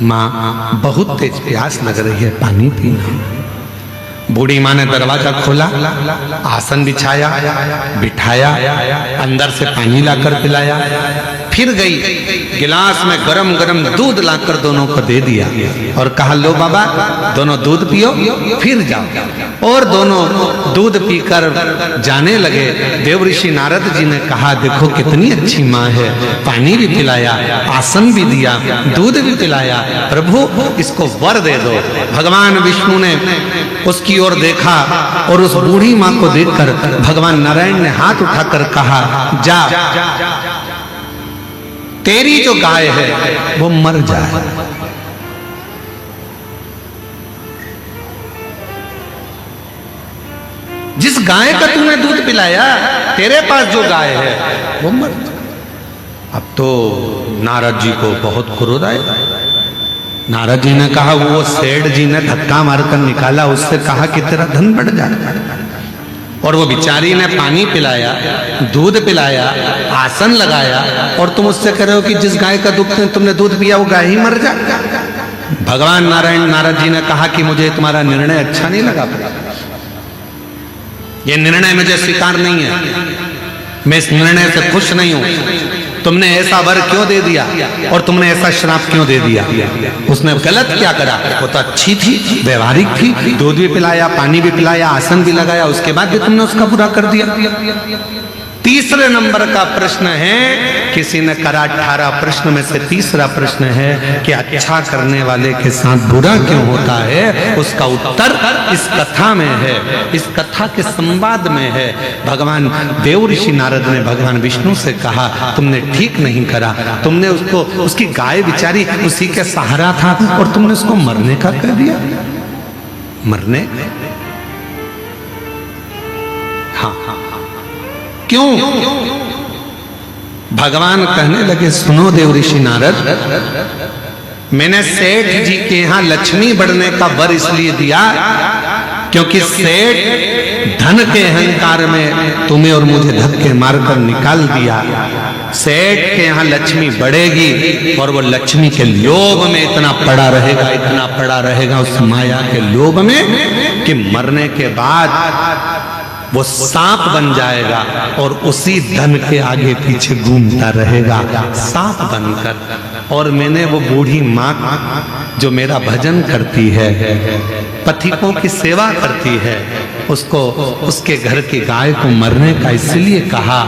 माँ बहुत तेज प्यास लग रही है, पानी पीना। बूढ़ी माँ ने दरवाजा खोला, आसन बिछाया, बिठाया, अंदर से पानी लाकर पिलाया, फिर गई गिलास में गरम गरम दूध लाकर दोनों को दे दिया और कहा लो बाबा दोनों दूध पियो फिर जाओ। और दोनों दूध पीकर जाने लगे। देव ऋषि नारद जी ने कहा देखो कितनी अच्छी माँ है, पानी भी पिलाया, आसन भी दिया, दूध भी पिलाया, प्रभु इसको वर दे दो। भगवान विष्णु ने उसकी ओर देखा और उस बूढ़ी माँ को देखकर भगवान नारायण ने हाथ उठाकर कहा जा, तेरी जो गाय है वो मर जाए। जिस गाय का तूने दूध पिलाया, तेरे पास जो गाय है वो मर जाए। अब तो नारद जी को बहुत क्रोध आया। नारद जी ने कहा वो सेठ जी ने धक्का मारकर निकाला, उससे कहा कि तेरा धन बढ़ जाए। और वो बिचारी ने पानी पिलाया, दूध पिलाया, आसन लगाया और तुम उससे कह रहे हो कि जिस गाय का दूध तुमने दूध पिया वो गाय ही मर जाए। भगवान नारायण नारद जी ने कहा कि मुझे तुम्हारा निर्णय अच्छा नहीं लगा, ये निर्णय मुझे स्वीकार नहीं है, मैं इस निर्णय से खुश नहीं हूं। तुमने ऐसा वर क्यों दे दिया और तुमने ऐसा श्राप क्यों दे दिया? उसने गलत क्या करा? वो तो अच्छी थी, व्यवहारिक थी, दूध भी पिलाया, पानी भी पिलाया, आसन भी लगाया, उसके बाद भी तुमने उसका बुरा कर दिया। तीसरे नंबर का प्रश्न है, किसी ने करा 18 प्रश्न में से तीसरा प्रश्न है कि अच्छा करने वाले के साथ बुरा क्यों होता है? उसका उत्तर इस कथा में है, इस कथा के संवाद में है। भगवान देव ऋषि नारद ने भगवान विष्णु से कहा तुमने ठीक नहीं करा, तुमने उसको, उसकी गाय बिचारी उसी के सहारा था और तुमने उसको मरने का कह दिया। मरने? हाँ, क्यों? भगवान कहने लगे सुनो देव ऋषि नारद, मैंने सेठ जी के यहां लक्ष्मी बढ़ने का वर इसलिए दिया क्योंकि सेठ धन के अहंकार में तुम्हें और मुझे धक्के मारकर निकाल दिया। सेठ के यहाँ लक्ष्मी बढ़ेगी और वो लक्ष्मी के लोभ में इतना पड़ा रहेगा, इतना पड़ा रहेगा उस माया के लोभ में कि मरने के बाद वो सांप बन जाएगा और उसी धन के आगे पीछे घूमता रहेगा सांप बनकर। और मैंने वो बूढ़ी माँ जो मेरा भजन करती है, पथिकों की सेवा करती है, उसको, उसके घर की गाय को मरने का इसलिए कहा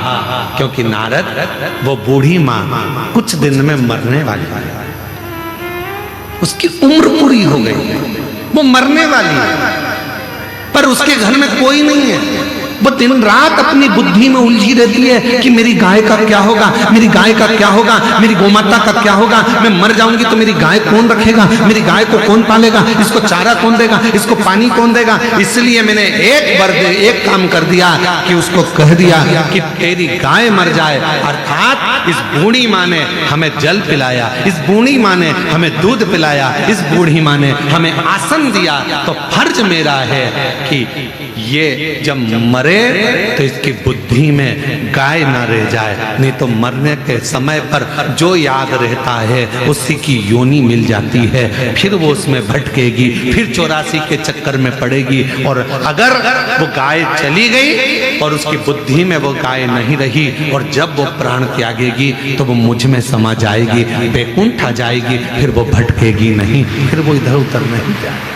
क्योंकि नारद वो बूढ़ी माँ कुछ दिन में मरने वाली है, उसकी उम्र पूरी हो गई, वो मरने वाली है, पर उसके घर में कोई नहीं है। वो दिन रात अपनी बुद्धि में उलझी रहती है कि मेरी गाय का क्या होगा, मेरी गाय का क्या होगा, मेरी गोमाता का क्या होगा, मैं मर जाऊंगी तो मेरी गाय कौन रखेगा, मेरी गाय को कौन पालेगा, इसको चारा कौन देगा, इसको पानी कौन देगा। इसलिए मैंने एक काम कर दिया कि उसको कह दिया कि तेरी गाय मर जाए। अर्थात इस बूढ़ी माँ ने हमें जल पिलाया, इस बूढ़ी माँ ने हमें दूध पिलाया, इस बूढ़ी माँ ने हमें आसन दिया, तो फर्ज मेरा है कि ये जब मरे तो इसकी बुद्धि में गाय ना रह जाए, नहीं तो मरने के समय पर जो याद रहता है उसी की योनि मिल जाती है, फिर वो उसमें भटकेगी, फिर 84 के चक्कर में पड़ेगी। और अगर वो गाय चली गई और उसकी बुद्धि में वो गाय नहीं रही और जब वो प्राण त्यागेगी तो वो मुझ में समा जाएगी, बैकुंठ आ जाएगी, फिर वो भटकेगी नहीं, फिर वो इधर उधर नहीं जाएगी।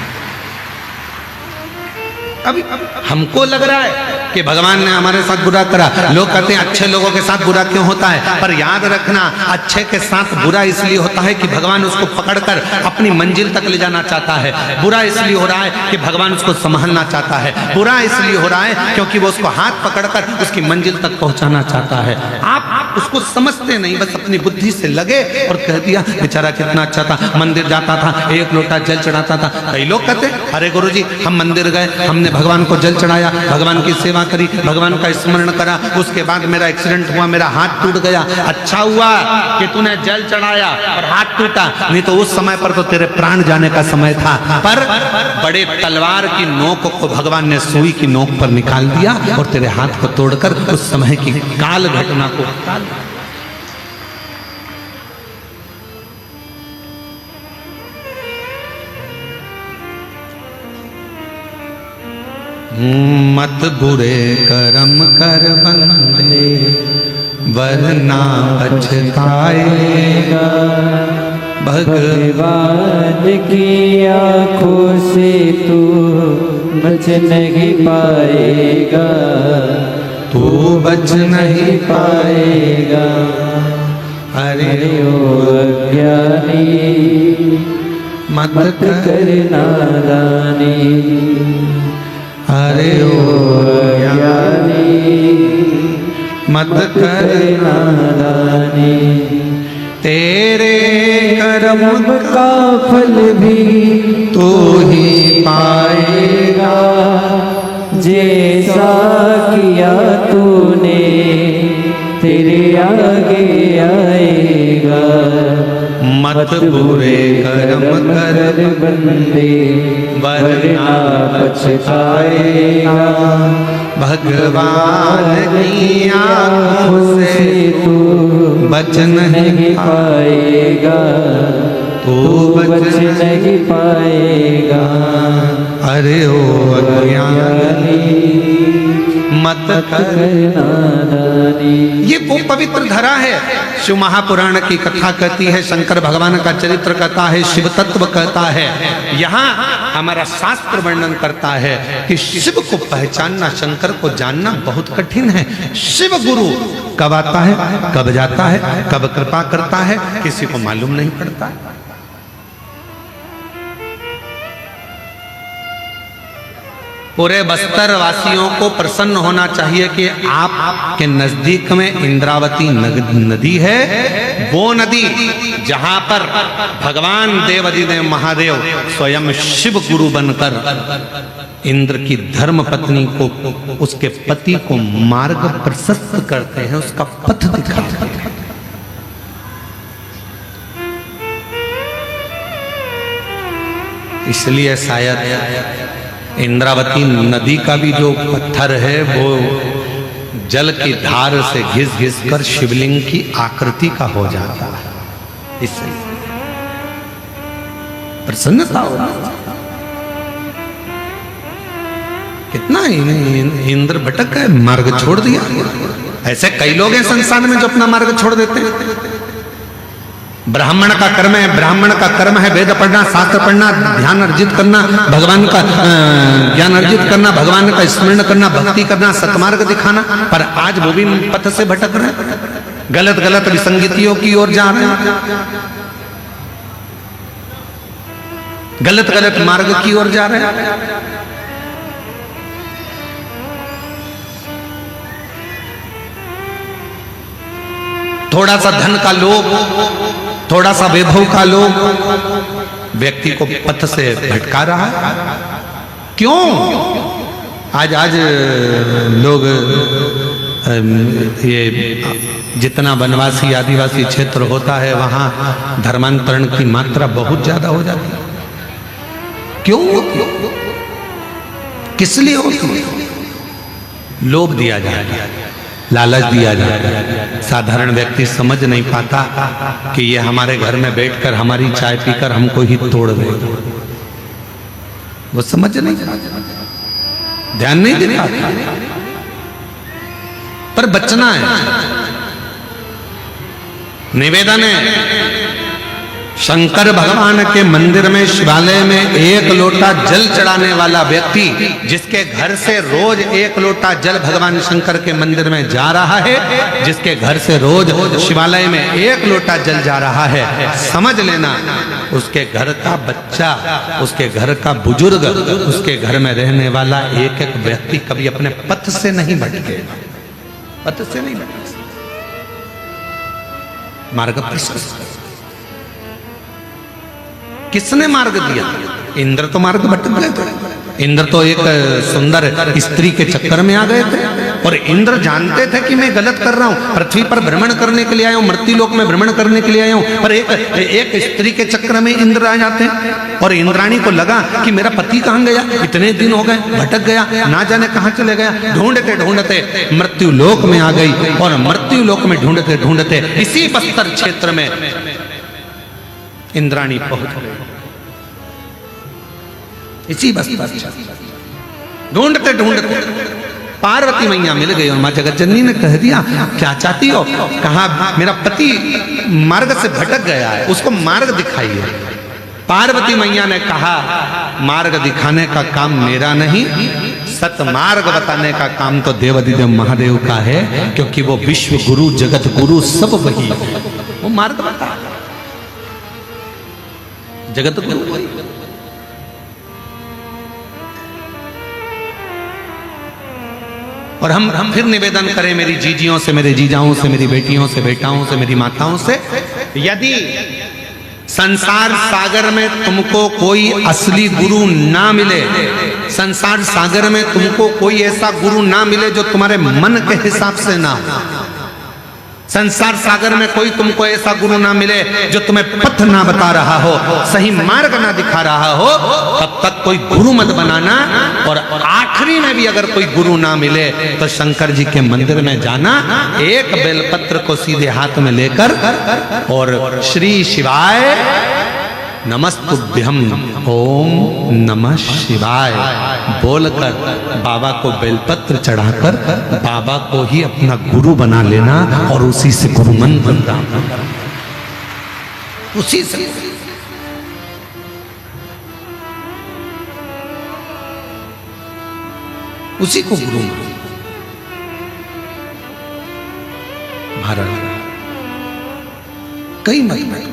अभी हमको लग रहा है कि भगवान ने हमारे साथ बुरा करा, लोग कहते हैं अच्छे लोगों के साथ बुरा क्यों होता है, पर याद रखना अच्छे के साथ बुरा इसलिए होता है कि भगवान उसको पकड़कर अपनी मंजिल तक ले जाना चाहता है। बुरा इसलिए हो रहा है कि भगवान उसको संभालना चाहता है, बुरा इसलिए हो रहा है क्योंकि वो उसको हाथ पकड़कर उसकी मंजिल तक पहुंचाना चाहता है। आप उसको समझते नहीं, बस अपनी बुद्धि से लगे और कह दिया बेचारा कितना अच्छा था, मंदिर जाता था, एक लोटा जल चढ़ाता था। कई लोग कहते अरे गुरुजी हम मंदिर गए, हमने भगवान को जल चढ़ाया, भगवान की सेवा करी, भगवान का स्मरण करा, उसके बाद मेरा एक्सीडेंट हुआ, मेरा हाथ टूट गया। अच्छा हुआ कि तूने जल चढ़ाया और हाथ टूटा, नहीं तो उस समय पर तो तेरे प्राण जाने का समय था। पर बड़े तलवार की नोक को भगवान ने सुई की नोक पर निकाल दिया और तेरे हाथ को तोड़कर उस समय की काल घटना को मत बुरे कर्म कर बंदे वरना पछताएगा। भगवान की आँखों से तू बच नहीं पाएगा, तू बच नहीं पाएगा। अरे ओ अज्ञानी मत कर नादानी, अरे ओ अज्ञानी मत कर नादानी। तेरे कर्म का फल भी तो ही पाएगा, जैसा किया तूने तेरे आगे आएगा। मत बुरे कर्म कर बंदे वरना पछताएगा। भगवान की आँखों से तू बच नहीं पाएगा, तू बच नहीं पाएगा। अरे ओ अज्ञानी मत कर नादानी। ये वो पवित्र धरा है। शिव महापुराण की कथा कहती है, शंकर भगवान का चरित्र कहता है, शिव तत्व कहता है। यहाँ हमारा शास्त्र वर्णन करता है कि शिव को पहचानना, शंकर को जानना बहुत कठिन है। शिव गुरु कब आता है, कब जाता है, कब कृपा करता है, किसी को मालूम नहीं पड़ता। पूरे बस्तर वासियों को प्रसन्न होना चाहिए कि आपके नजदीक में इंद्रावती नदी है। वो नदी जहां पर भगवान देवाधिदेव महादेव स्वयं शिव गुरु बनकर इंद्र की धर्म पत्नी को, उसके पति को मार्ग प्रशस्त करते हैं, उसका पथ दिखाते हैं। इसलिए शायद इंद्रावती नदी का भी जो पत्थर है वो जल की धार से घिस घिस कर शिवलिंग की आकृति का हो जाता है। इससे प्रसन्नता हो। कितना इंद्र भटक गए, मार्ग छोड़ दिया। ऐसे कई लोग हैं संसार में जो अपना मार्ग छोड़ देते हैं। ब्राह्मण का कर्म है, ब्राह्मण का कर्म है वेद पढ़ना, शास्त्र पढ़ना, ध्यान अर्जित करना, भगवान का ज्ञान अर्जित करना, भगवान का स्मरण करना, भक्ति करना, सतमार्ग दिखाना। पर आज वो भी पथ से भटक रहे हैं, गलत गलत विसंगतियों की ओर जा रहे हैं, गलत गलत मार्ग की ओर जा रहे हैं। थोड़ा सा धन का लोभ, थोड़ा सा वैभव का लोभ व्यक्ति को पथ से भटका रहा है। क्यों? आज लोग ये जितना वनवासी आदिवासी क्षेत्र होता है वहां धर्मांतरण की मात्रा बहुत ज्यादा हो जाती है। क्यों? किस लिए होती है? लोभ दिया जाए, लालच दिया जाए। साधारण व्यक्ति समझ नहीं पाता कि ये हमारे घर में बैठकर हमारी चाय पीकर हमको ही तोड़ देगा। वो समझ नहीं, ध्यान नहीं देता। पर बचना है। निवेदन है, शंकर भगवान के मंदिर में, शिवालय में एक लोटा जल चढ़ाने वाला व्यक्ति, जिसके घर से रोज एक लोटा जल भगवान शंकर के मंदिर में जा रहा है, जिसके घर से रोज शिवालय में एक लोटा जल जा रहा है, समझ लेना उसके घर का बच्चा, उसके घर का बुजुर्ग, उसके घर में रहने वाला एक एक व्यक्ति कभी अपने पथ से नहीं भटकेगा। पथ से नहीं भटकेगा, मार्ग प्रशस्त। किसने मार्ग दिया? इंद्र तो मार्ग भटक गए थे। इंद्र तो एक सुंदर स्त्री के चक्कर में आ गए थे और इंद्र जानते थे कि मैं गलत कर रहा हूं, पृथ्वी पर भ्रमण करने के लिए आया हूं, मृत्युलोक में भ्रमण करने के लिए आया हूं, पर एक स्त्री के चक्कर में इंद्र आ जाते हैं। और इंद्राणी को लगा कि मेरा पति कहां गया, इतने दिन हो गए, भटक गया, ना जाने कहां चले गया। ढूंढते ढूंढते मृत्युलोक में आ गई और मृत्युलोक में ढूंढते ढूंढते इसी बस्तर क्षेत्र में इंद्राणी पहुंच गई। इसी बस्तर ढूंढते ढूंढते पार्वती मैया मिल गई और मां जगत जननी ने कह दिया क्या चाहती हो? कहा मेरा पति मार्ग से भटक गया है, उसको मार्ग दिखाइए। पार्वती मैया ने कहा मार्ग दिखाने का काम मेरा नहीं, सतमार्ग बताने का काम तो देवाधिदेव महादेव का है, क्योंकि वो विश्व गुरु जगत गुरु सब वही है, वो मार्ग बता जगत गुरु वही। और हम फिर निवेदन करें मेरी जीजियों से, मेरे जीजाओं से, मेरी बेटियों से, बेटाओं से, मेरी माताओं से, यदि संसार सागर में तुमको कोई असली गुरु ना मिले, संसार सागर में तुमको कोई ऐसा गुरु ना मिले जो तुम्हारे मन के हिसाब से ना हो, संसार सागर में कोई तुमको ऐसा गुरु ना मिले जो तुम्हें पथ ना बता रहा हो, सही मार्ग ना दिखा रहा हो, तब तक कोई गुरु मत बनाना। और आखिरी में भी अगर कोई गुरु ना मिले तो शंकर जी के मंदिर में जाना, एक बेलपत्र को सीधे हाथ में लेकर और श्री शिवाय नमस्तुभ्यम ओम नमः शिवाय बोलकर बाबा को बेलपत्र चढ़ाकर बाबा को ही अपना गुरु बना लेना और उसी से गुरु मंत्र प्राप्त करना, उसी से। उसी को गुरु भारत कई मत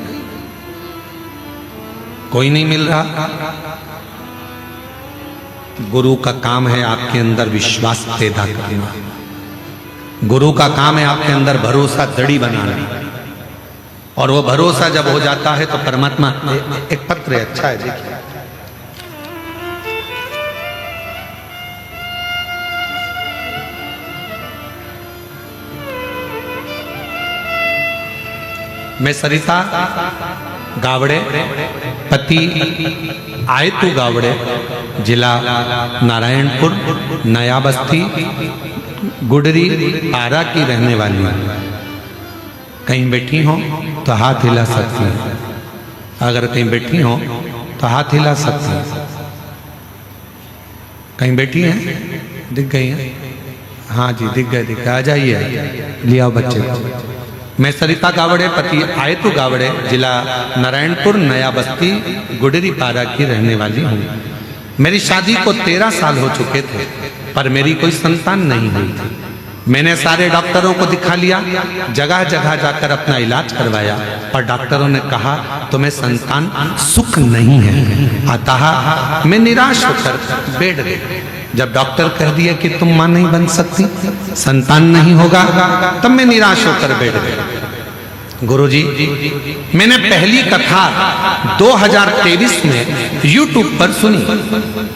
कोई नहीं मिल रहा। गुरु का काम है आपके अंदर विश्वास पैदा करना, गुरु का काम है आपके अंदर भरोसा दड़ी बनाना, और वो भरोसा जब हो जाता है तो परमात्मा एक पत्र है, अच्छा है देखिए, मैं सरिता गावड़े पति आयतु गावड़े जिला नारायणपुर नया बस्ती गुडरी पारा की रहने वाली हूँ। कहीं बैठी हो तो हाथ हिला सकती हैं, अगर कहीं बैठी हो तो हाथ हिला सकती हैं। कहीं बैठी हैं, दिख गई हैं? हाँ जी दिख गए, आ जाइए, लिया बच्चे को। मैं सरिता गावड़े पति आयतु गावड़े जिला नारायणपुर नया बस्ती गुडरी पारा की रहने वाली हूँ। मेरी शादी को 13 साल हो चुके थे, पर मेरी कोई संतान नहीं हुई थी। मैंने सारे डॉक्टरों को दिखा लिया, जगह जगह जाकर अपना इलाज करवाया, पर डॉक्टरों ने कहा तुम्हें संतान सुख नहीं है। अतः मैं निराश होकर बैठ गई। जब डॉक्टर कह दिया कि तुम मां नहीं बन सकती, संतान नहीं होगा, तब मैं निराश होकर बैठ गई। गुरुजी, मैंने पहली कथा 2023 में YouTube पर सुनी,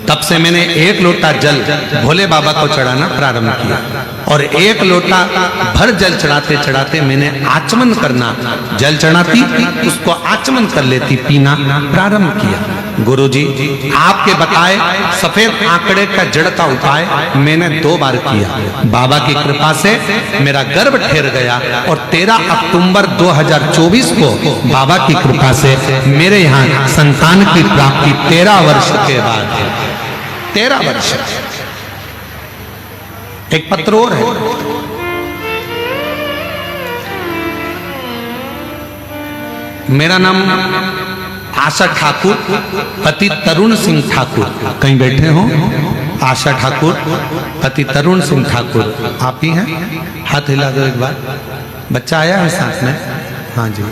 तब से मैंने 1 लोटा जल भोले बाबा को चढ़ाना प्रारंभ किया, और 1 लोटा भर जल चढ़ाते चढ़ाते मैंने आचमन करना, जल चढ़ाती उसको आचमन कर लेती, पीना प्रारंभ किया। गुरुजी, आपके बताए सफेद आंकड़े का जड़ का उपाय मैंने 2 बार किया। बाबा की कृपा से मेरा गर्भ ठहर गया, और 13 अक्टूबर 2024 को बाबा की कृपा से मेरे यहाँ संतान की प्राप्ति 13 वर्ष के बाद, 13 वर्ष। एक पत्र और है, मेरा नाम आशा ठाकुर पति तरुण सिंह ठाकुर। कहीं बैठे हो? आशा ठाकुर पति तरुण सिंह ठाकुर आप ही हैं? हाथ हिला दो एक बार। बच्चा आया है साथ में? हाँ जी,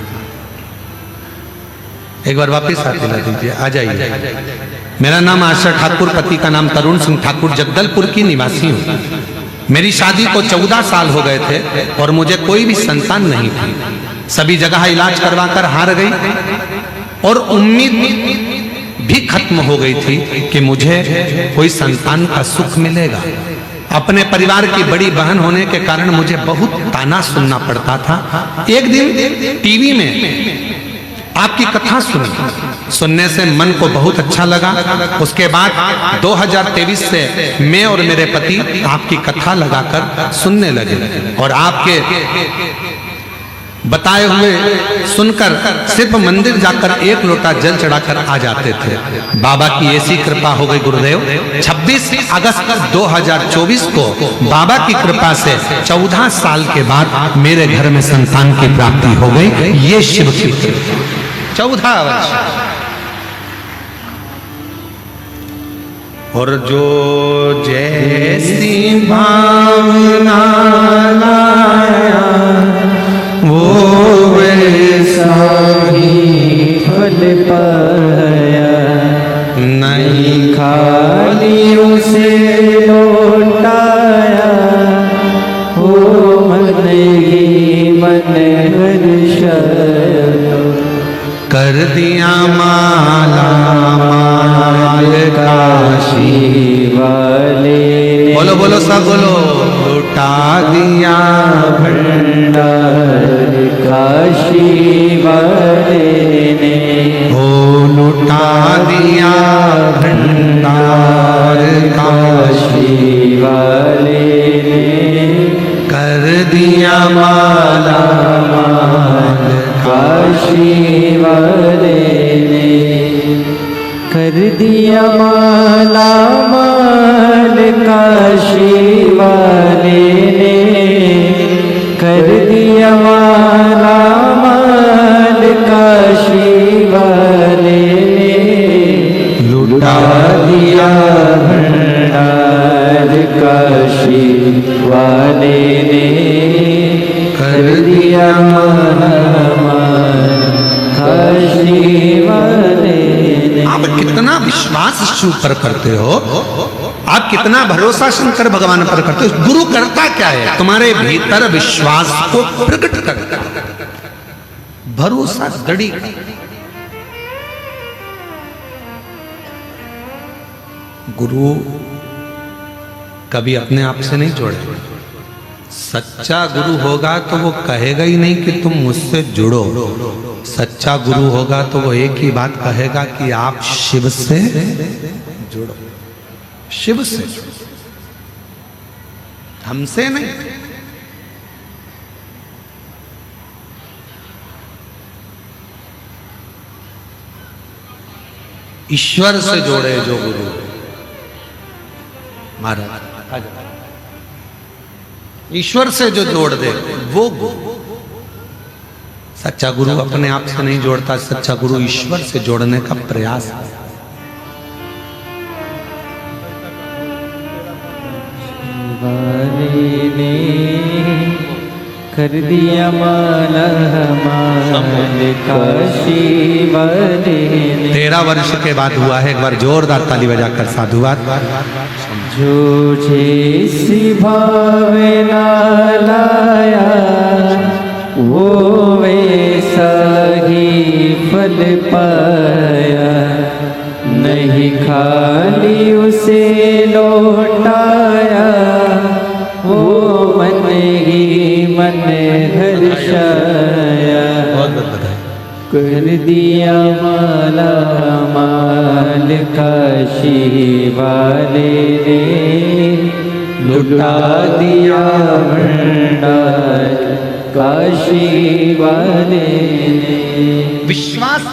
एक बार वापिस हाथ हिला दीजिए, आ जाइए। मेरा नाम आशा ठाकुर, पति का नाम तरुण सिंह ठाकुर, जगदलपुर की निवासी हूँ। मेरी शादी को 14 साल हो गए थे और मुझे कोई भी संतान नहीं थी। सभी जगह इलाज करवाकर हार गई और उम्मीद भी खत्म हो गई थी कि मुझे कोई संतान का सुख मिलेगा। अपने परिवार की बड़ी बहन होने के कारण मुझे बहुत ताना सुनना पड़ता था। एक दिन टीवी में आपकी कथा सुनने से मन को बहुत अच्छा लगा। उसके बाद 2023 से मैं और मेरे पति आपकी कथा लगाकर सुनने लगे, और आपके बताए हुए सुनकर सिर्फ मंदिर जाकर एक लोटा जल चढ़ाकर आ जाते थे। बाबा की ऐसी कृपा हो गई गुरुदेव, 26 अगस्त 2024 को बाबा की कृपा से 14 साल के बाद मेरे घर में संतान की प्राप्ति हो गई। ये शिव की 14 वर्ष। और जो जैसी भावना लाया वो वैसा ही फल पाया, नहीं खाली उसे लौटाया, हो मन ही मन हर्षाया, कर दिया माला माल काशी वाले, बोलो बोलो सब बोलो, लुटा दिया भंडार काशी वाले ने, ओ लुटा दिया भंडार काशी वाले ने, कर दिया माला माल काशी वाले ने, कर दिया माला माल काशी वाले ने, कर दिया माला माल काशी वाले ने, लुटा दिया भंडार काशी वाले ने, कर दिया माला माल काशी वाले ने। आप कितना विश्वास शिव पर करते हो, आप कितना भरोसा शंकर भगवान पर करते हो। गुरु करता क्या है, तुम्हारे भीतर विश्वास को प्रकट करता है, भरोसा दृढ़। गुरु कभी अपने आप से नहीं जोड़े। सच्चा गुरु होगा तो वो कहेगा ही नहीं कि तुम मुझसे जुड़ो। सच्चा गुरु होगा तो वो एक ही बात कहेगा कि आप शिव से जुड़ो, शिव से, हमसे नहीं। ईश्वर से जोड़े जो गुरु। महाराज ईश्वर से जो जोड़ दे वो गुरु। सच्चा गुरु अपने आप से नहीं जोड़ता, सच्चा गुरु ईश्वर से जोड़ने का प्रयास है। वाले ने कर दिया माला माल काशी वाले ने। 13 वर्ष के बाद हुआ है। एक बार जोरदार ताली बजाकर साधुवाद। जो जैसी भावना लाया वो वैसा ही फल पाया, नहीं खाली उसे लौटाया, वो मन ही मन हर्षाया, कर दिया माला माल काशी वाले ने, लुटा दिया भंडार काशी वाले ने। विश्वास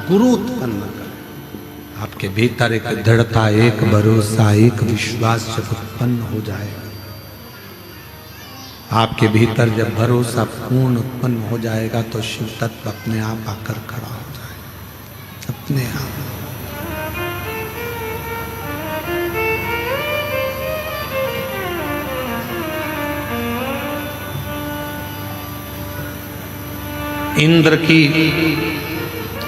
गुरु उत्पन्न कर। आपके भीतर एक दृढ़ता, एक भरोसा, एक विश्वास जब उत्पन्न हो जाएगा, आपके भीतर जब भरोसा पूर्ण उत्पन्न हो जाएगा तो शिव तत्व अपने आप आकर खड़ा हो जाएगा, अपने आप।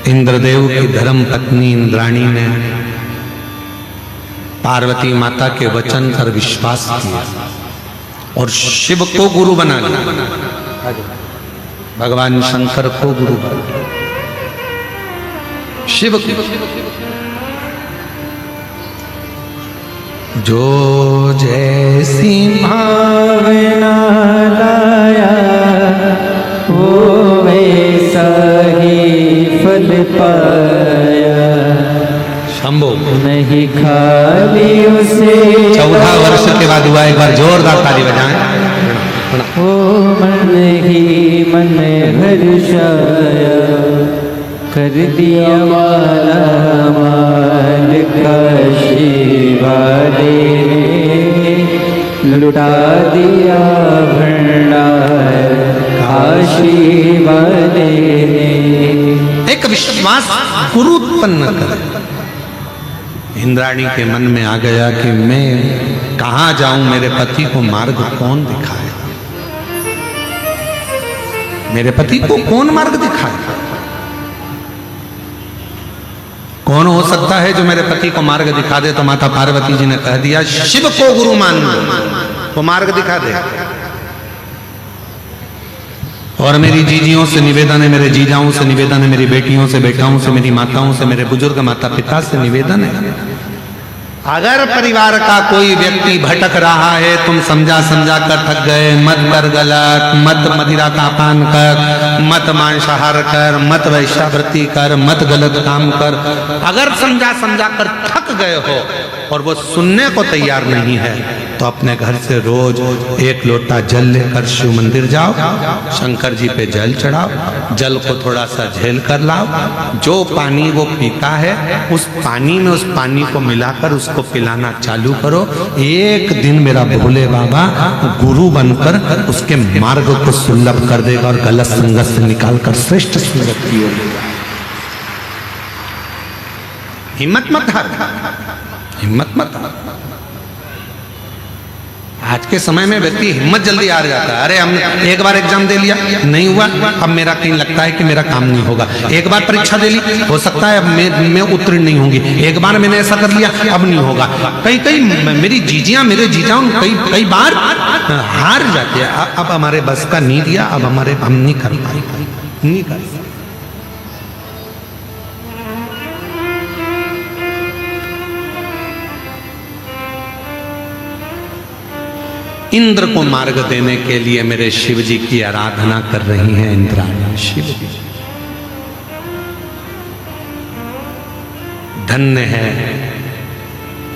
इंद्रदेव की धर्म पत्नी इंद्राणी ने पार्वती माता के वचन पर विश्वास किया और शिव को गुरु बना लिया। भगवान शंकर को गुरु बना, शिव को। जो जैसी भावना लाया वो वैसा ही फल पाया, शंभो। नहीं खाली उसे 14 वर्ष के बाद हुआ। एक बार जोरदार ताली बजाएं। ओ मन ही मन हर्षाया, कर दिया माला माल काशी वाले ने, लुटा दिया भंडार काशी वाले ने। एक विश्वास गुरु उत्पन्न करे। इंद्राणी के मन में आ गया कि मैं कहां जाऊं, मेरे पति को मार्ग कौन दिखाए, मेरे पति को कौन मार्ग दिखाए, कौन हो सकता है जो मेरे पति को मार्ग दिखा दे। तो माता पार्वती जी ने कह दिया शिव को गुरु मान लो, वो मार्ग दिखा दे। और मेरी जीजियों से निवेदन है, मेरे जीजाओं से निवेदन है, मेरी बेटियों से, बेटाओं से, मेरी माताओं से, मेरे बुजुर्ग माता पिता से निवेदन है, अगर परिवार का कोई व्यक्ति भटक रहा है, तुम समझा समझा कर थक गए, मत कर गलत, मत मदिरा का पान कर, मत मांसाहार कर, मत वैश्यावृत्ति कर, मत गलत काम कर। अगर समझा समझा कर थक गए हो और वो सुनने को तैयार नहीं है, तो अपने घर से रोज एक लोटा जल लेकर शिव मंदिर जाओ, शंकर जी पे जल चढ़ाओ, जल को थोड़ा सा झेल कर लाओ, जो पानी वो पीता है उस पानी में उस पानी को मिलाकर उसको पिलाना चालू करो। एक दिन मेरा भोले बाबा गुरु बनकर उसके मार्ग को सुलभ कर देगा और गलत संगत से निकालकर श्रेष्ठ संगत की ओर। हिम्मत मत हार, हिम्मत मत हार। आज के समय में व्यक्ति हिम्मत जल्दी हार जाता है। अरे हमने एक बार एग्जाम दे लिया, नहीं हुआ, अब मेरा कहीं लगता है कि मेरा काम नहीं होगा। एक बार परीक्षा दे ली, हो सकता है अब मैं उत्तीर्ण नहीं होंगी। एक बार मैंने ऐसा कर लिया, अब नहीं होगा। कई मेरी जीजियां, मेरे जीजा कई बार हार जाते हैं। अब हमारे बस का नहीं दिया, अब हम नहीं कर पाए, नहीं कर पाए। इंद्र को मार्ग देने के लिए मेरे शिव जी की आराधना कर रही हैं इंद्राणी। शिव जी धन्य है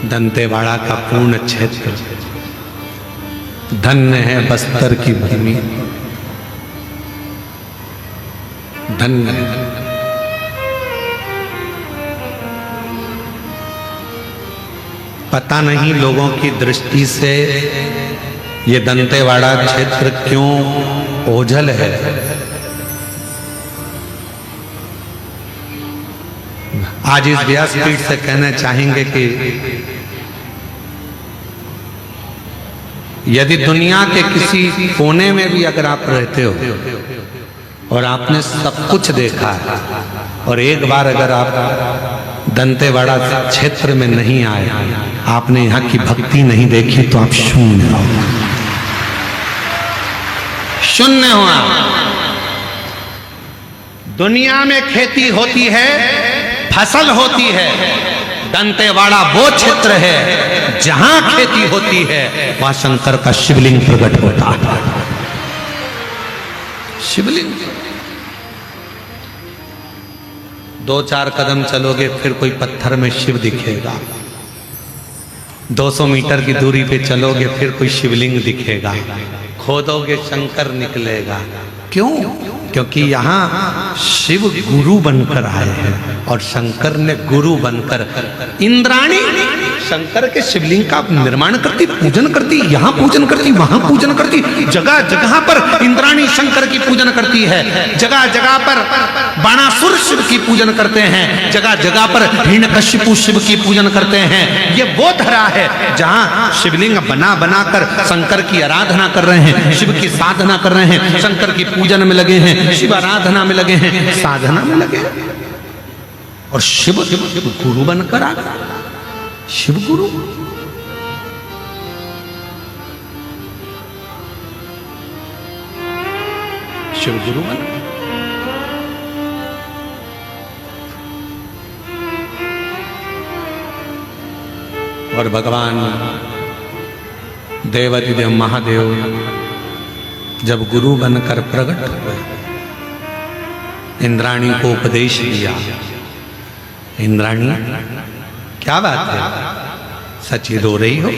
दंतेवाड़ा का पूर्ण क्षेत्र, धन्य है बस्तर की भूमि, धन्य है। पता नहीं लोगों की दृष्टि से ये दंतेवाड़ा क्षेत्र क्यों ओझल है। आज इस व्यासपीठ से कहना चाहेंगे कि यदि दुनिया के किसी कोने में भी अगर आप रहते हो और आपने सब कुछ देखा और एक बार अगर आप दंतेवाड़ा क्षेत्र में नहीं आए, आपने यहाँ की भक्ति नहीं देखी, तो आप शून्य हो, शून्य हो। दुनिया में खेती होती है, फसल होती है, दंतेवाड़ा वो क्षेत्र है जहां खेती होती है, वहां शंकर का शिवलिंग प्रकट होता है। शिवलिंग 2-4 कदम चलोगे फिर कोई पत्थर में शिव दिखेगा, 200 मीटर की दूरी पे चलोगे फिर कोई शिवलिंग दिखेगा, खोदोगे शंकर निकलेगा। क्यों? क्योंकि यहाँ शिव गुरु बनकर आए हैं और शंकर ने गुरु बनकर, इंद्राणी शंकर के शिवलिंग का निर्माण करती, पूजन करती, यहाँ पूजन करती, वहां पूजन करती, जगह जगह पर इंद्राणी शंकर की पूजन करती है, जगह जगह पर बाणासुर शिव की पूजन करते हैं, जगह जगह पर हिरण्यकशिपु शिव की पूजन करते हैं। ये वो धरा है जहां शिवलिंग बना बनाकर शंकर की आराधना कर रहे हैं, शिव की साधना कर रहे हैं, शंकर की पूजन में लगे हैं, शिव आराधना में लगे हैं, साधना में लगे हैं। और शिव गुरु बनकर आ गया, शिव गुरु। शिव गुरु बन। और भगवान देवाधिदेव महादेव जब गुरु बनकर प्रकट हुए, इंद्राणी को उपदेश दिया। इंद्राणी क्या बात है, सच्ची रो रही हो?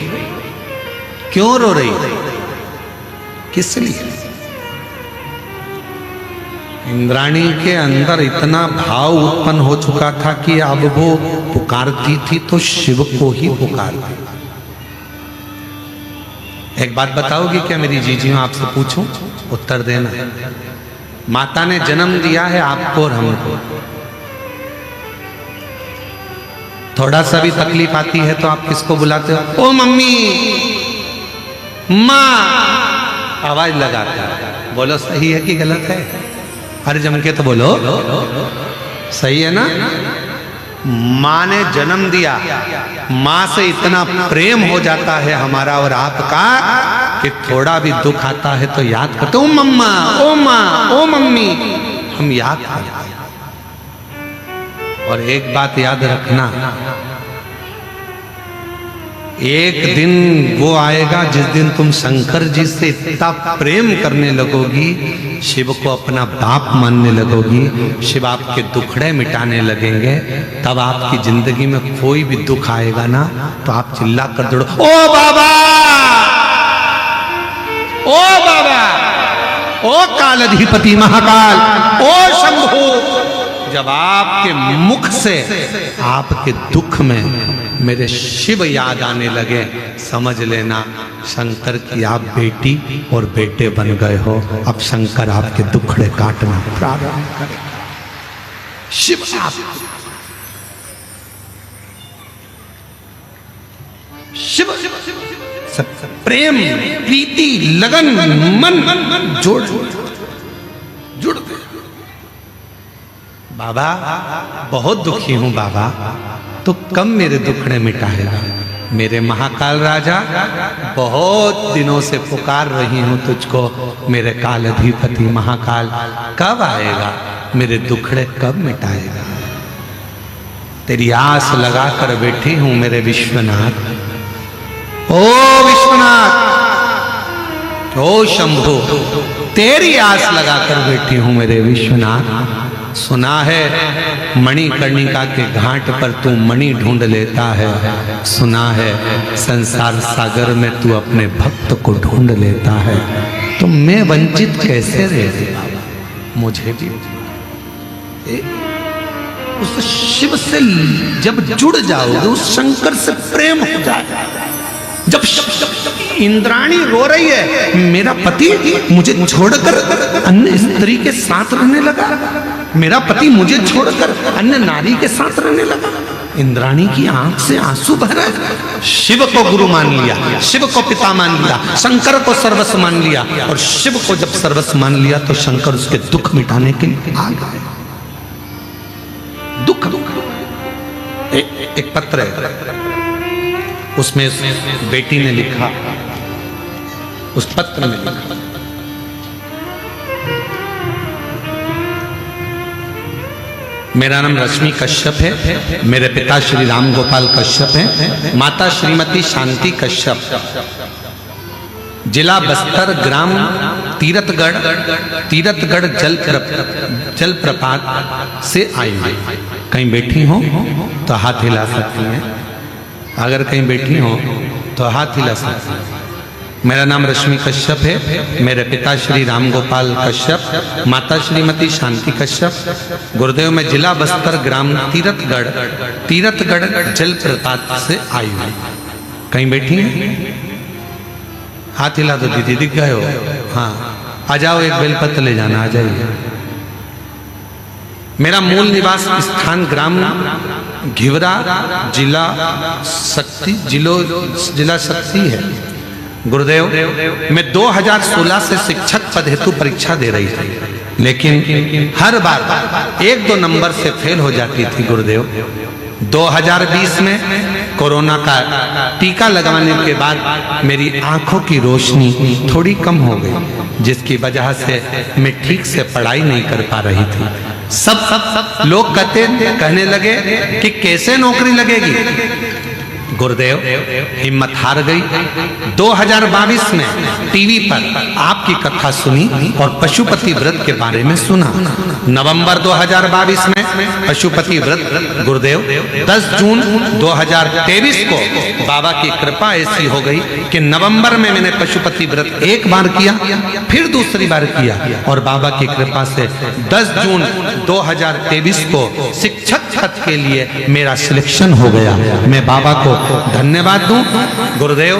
क्यों रो रही हो? किस लिए? इंद्राणी के अंदर इतना भाव उत्पन्न हो चुका था कि अब वो पुकारती थी तो शिव को ही पुकारती। एक बात बताओगी क्या मेरी जीजियों, आपसे पूछूं, उत्तर देना। माता ने जन्म दिया है आपको और हमको, थोड़ा सा भी तकलीफ आती है तो आप किसको बुलाते हो? ओ मम्मी, माँ, आवाज लगाते हो। बोलो सही है कि गलत है? अरे जम के तो बोलो, सही है ना? माँ ने जन्म दिया, माँ से इतना प्रेम हो जाता है हमारा और आपका कि थोड़ा भी दुख आता है तो याद करते, ओ मम्मा, ओ माँ, ओ मम्मी, हम याद करते। और एक बात याद रखना, एक दिन वो आएगा जिस दिन तुम शंकर जी से इतना प्रेम करने लगोगी, शिव को अपना बाप मानने लगोगी, शिव आपके दुखड़े मिटाने लगेंगे, तब आपकी जिंदगी में कोई भी दुख आएगा ना तो आप चिल्ला कर दौड़ो, ओ बाबा, ओ बाबा, ओ कालाधिपति महाकाल, ओ शंभू। जब आपके मुख से आपके दुख में मेरे शिव याद आने लगे, समझ लेना शंकर की आप बेटी और बेटे बन गए हो। अब शंकर आपके दुखड़े काटना प्रारंभ करेगा। शिव आप शिव सब प्रेम, प्रीति, लगन, मन जोड़ बाबा बहुत दुखी हूं बाबा, तो कब मेरे दुखड़े मिटाएगा? मेरे महाकाल राजा, बहुत दिनों से पुकार रही हूं तुझको, मेरे काल अधिपति महाकाल, कब आएगा? मेरे दुखड़े कब मिटाएगा? तेरी आस लगा कर बैठी हूं मेरे विश्वनाथ। ओ विश्वनाथ, ओ शंभु, तेरी आस लगाकर बैठी हूं मेरे विश्वनाथ। सुना है मणिकर्णिका के घाट पर तू मणि ढूंढ लेता है, सुना है संसार सागर में तू अपने भक्त को ढूंढ लेता है, तो मैं वंचित कैसे रह? मुझे भी उस शिव से जब जुड़ जाओगे, उस शंकर से प्रेम हो जाएगा। जब इंद्राणी रो रही है, मेरा पति मुझे छोड़कर अन्य स्त्री के साथ रहने लगा, मेरा पति मुझे छोड़कर अन्य नारी के साथ रहने लगा, इंद्राणी की आंख से आंसू बह रहे हैं। शिव को गुरु मान लिया, शिव को पिता मान लिया, शंकर को सर्वस्व मान लिया, और शिव को जब सर्वस्व मान लिया तो शंकर उसके दुख मिटाने के लिए आ गए। दुख एक पत्र है, उसमें बेटी ने लिखा, उस पत्र में लिखा, मेरा नाम रश्मि कश्यप है, मेरे पिता श्री राम गोपाल कश्यप हैं, माता श्रीमती शांति कश्यप, जिला बस्तर, ग्राम तीरथगढ़ जल प्रपात से आई हुई। कहीं बैठी हो तो हाथ हिला सकती हैं, अगर कहीं बैठी हो तो हाथ हिला सकती हैं। मेरा नाम रश्मि कश्यप है, मेरे पिता श्री राम गोपाल कश्यप, माता श्रीमती शांति कश्यप, गुरुदेव में जिला बस्तर, ग्राम तीरथगढ़ जल प्रपात से आई हुई। कहीं बैठी हैं? हाथ हिला दो दीदी, दिख गए हो? हाँ, आ जाओ, एक बेलपत्र ले जाना, आ जाइए। मेरा मूल निवास स्थान ग्राम घिवरा, जिला शक्ति है। गुरुदेव, मैं 2016 से शिक्षक पद हेतु परीक्षा दे रही थी, लेकिन हर बार 1-2 नंबर से फेल हो जाती थी। गुरुदेव, 2020 में कोरोना का टीका लगवाने के बाद मेरी आंखों की रोशनी थोड़ी कम हो गई, जिसकी वजह से मैं ठीक से पढ़ाई नहीं कर पा रही थी। सब लोग कहने लगे कि कैसे नौकरी लगेगी, गुरुदेव हिम्मत हार गई। 2022 में टीवी पर आपकी कथा सुनी और पशुपति व्रत के बारे में सुना। नवंबर 2022 में पशुपति व्रत गुरुदेव 10 जून 2023 को बाबा की कृपा ऐसी हो गई कि नवंबर में मैंने पशुपति व्रत एक बार किया, फिर दूसरी बार किया और बाबा की कृपा से 10 जून 2023 को शिक्षक पद के लिए मेरा सिलेक्शन हो गया। मैं बाबा को धन्यवाद दूं। गुरुदेव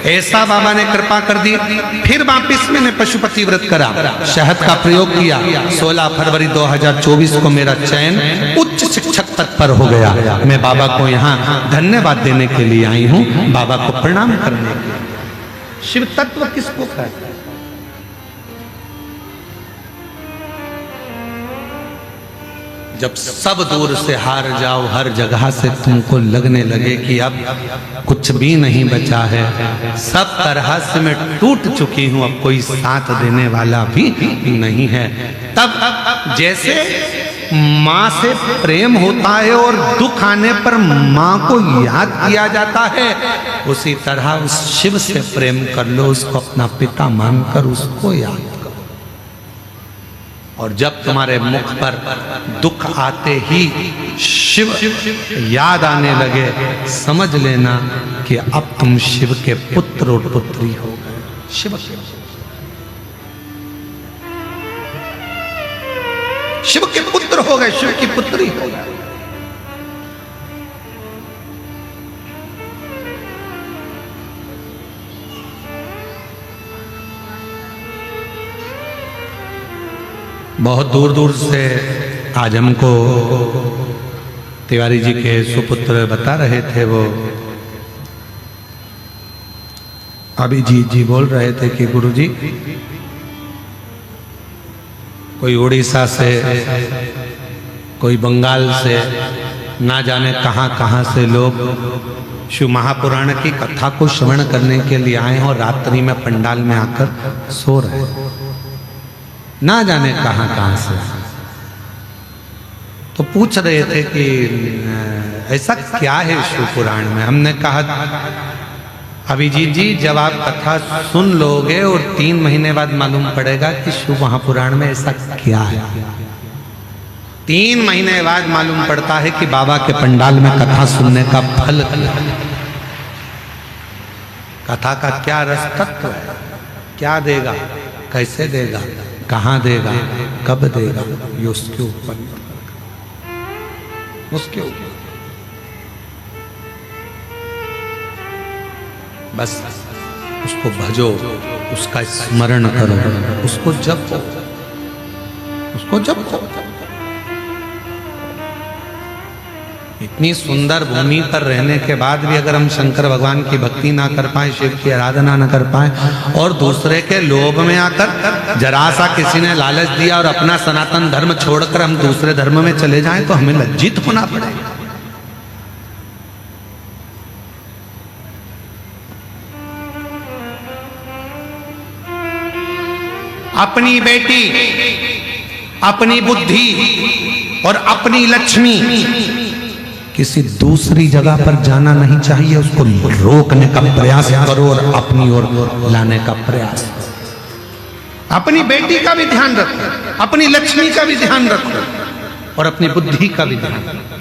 ऐसा बाबा ने कृपा कर दी। फिर वापिस मैंने पशुपति व्रत करा, शहद का प्रयोग किया। 16 फरवरी 2024 को मेरा चयन उच्च शिक्षक पद पर हो गया। मैं बाबा को यहाँ धन्यवाद देने के लिए आई हूँ, बाबा को प्रणाम करने के लिए। शिव तत्व किसको कहते हैं? जब सब दूर से हार जाओ, हर जगह से तुमको लगने लगे कि अब कुछ भी नहीं बचा है, सब तरह से मैं टूट चुकी हूं, अब कोई साथ देने वाला भी नहीं है, तब जैसे माँ से प्रेम होता है और दुख आने पर माँ को याद किया जाता है, उसी तरह उस शिव से प्रेम कर लो, उसको अपना पिता मानकर उसको याद करो। और जब तुम्हारे मुख पर दुख आते ही शिव याद आने लगे, समझ लेना कि अब तुम शिव के पुत्र और पुत्री हो गए। शिव के पुत्र हो गए, शिव की पुत्री हो गए। बहुत दूर दूर से आज हमको तिवारी जी के सुपुत्र बता रहे थे, वो अभिजीत जी बोल रहे थे कि गुरुजी कोई उड़ीसा से, कोई बंगाल से, ना जाने कहां कहां से लोग शिव महापुराण की कथा को श्रवण करने के लिए आए और रात्रि में पंडाल में आकर सो रहे हैं, ना जाने कहां कहां से। तो पूछ रहे थे कि ऐसा क्या है शिव पुराण में। हमने कहा अभिजीत जी, जब आप कथा सुन लोगे और 3 महीने बाद मालूम पड़ेगा कि शिव महापुराण में ऐसा क्या है। 3 महीने बाद मालूम पड़ता है कि बाबा के पंडाल में कथा सुनने का फल क्या है, कथा का क्या रस तत्व है, क्या देगा, कैसे देगा, कहां देगा, कब देगा, ये उसके ऊपर, उसके ऊपर बस उसको भजो, उसका स्मरण करो, उसको जपो, उसको जपो। इतनी सुंदर भूमि पर रहने के बाद भी अगर हम शंकर भगवान की भक्ति ना कर पाए, शिव की आराधना ना कर पाए और दूसरे के लोभ में आकर जरा सा किसी ने लालच दिया और अपना सनातन धर्म छोड़कर हम दूसरे धर्म में चले जाएं, तो हमें लज्जित होना पड़ेगा। अपनी बेटी, अपनी बुद्धि और अपनी लक्ष्मी किसी दूसरी जगह पर जाना नहीं चाहिए, उसको रोकने का प्रयास करो और अपनी ओर लाने का प्रयास। अपनी बेटी का भी ध्यान रखो, अपनी लक्ष्मी का भी ध्यान रखो और अपनी बुद्धि का भी ध्यान रखो।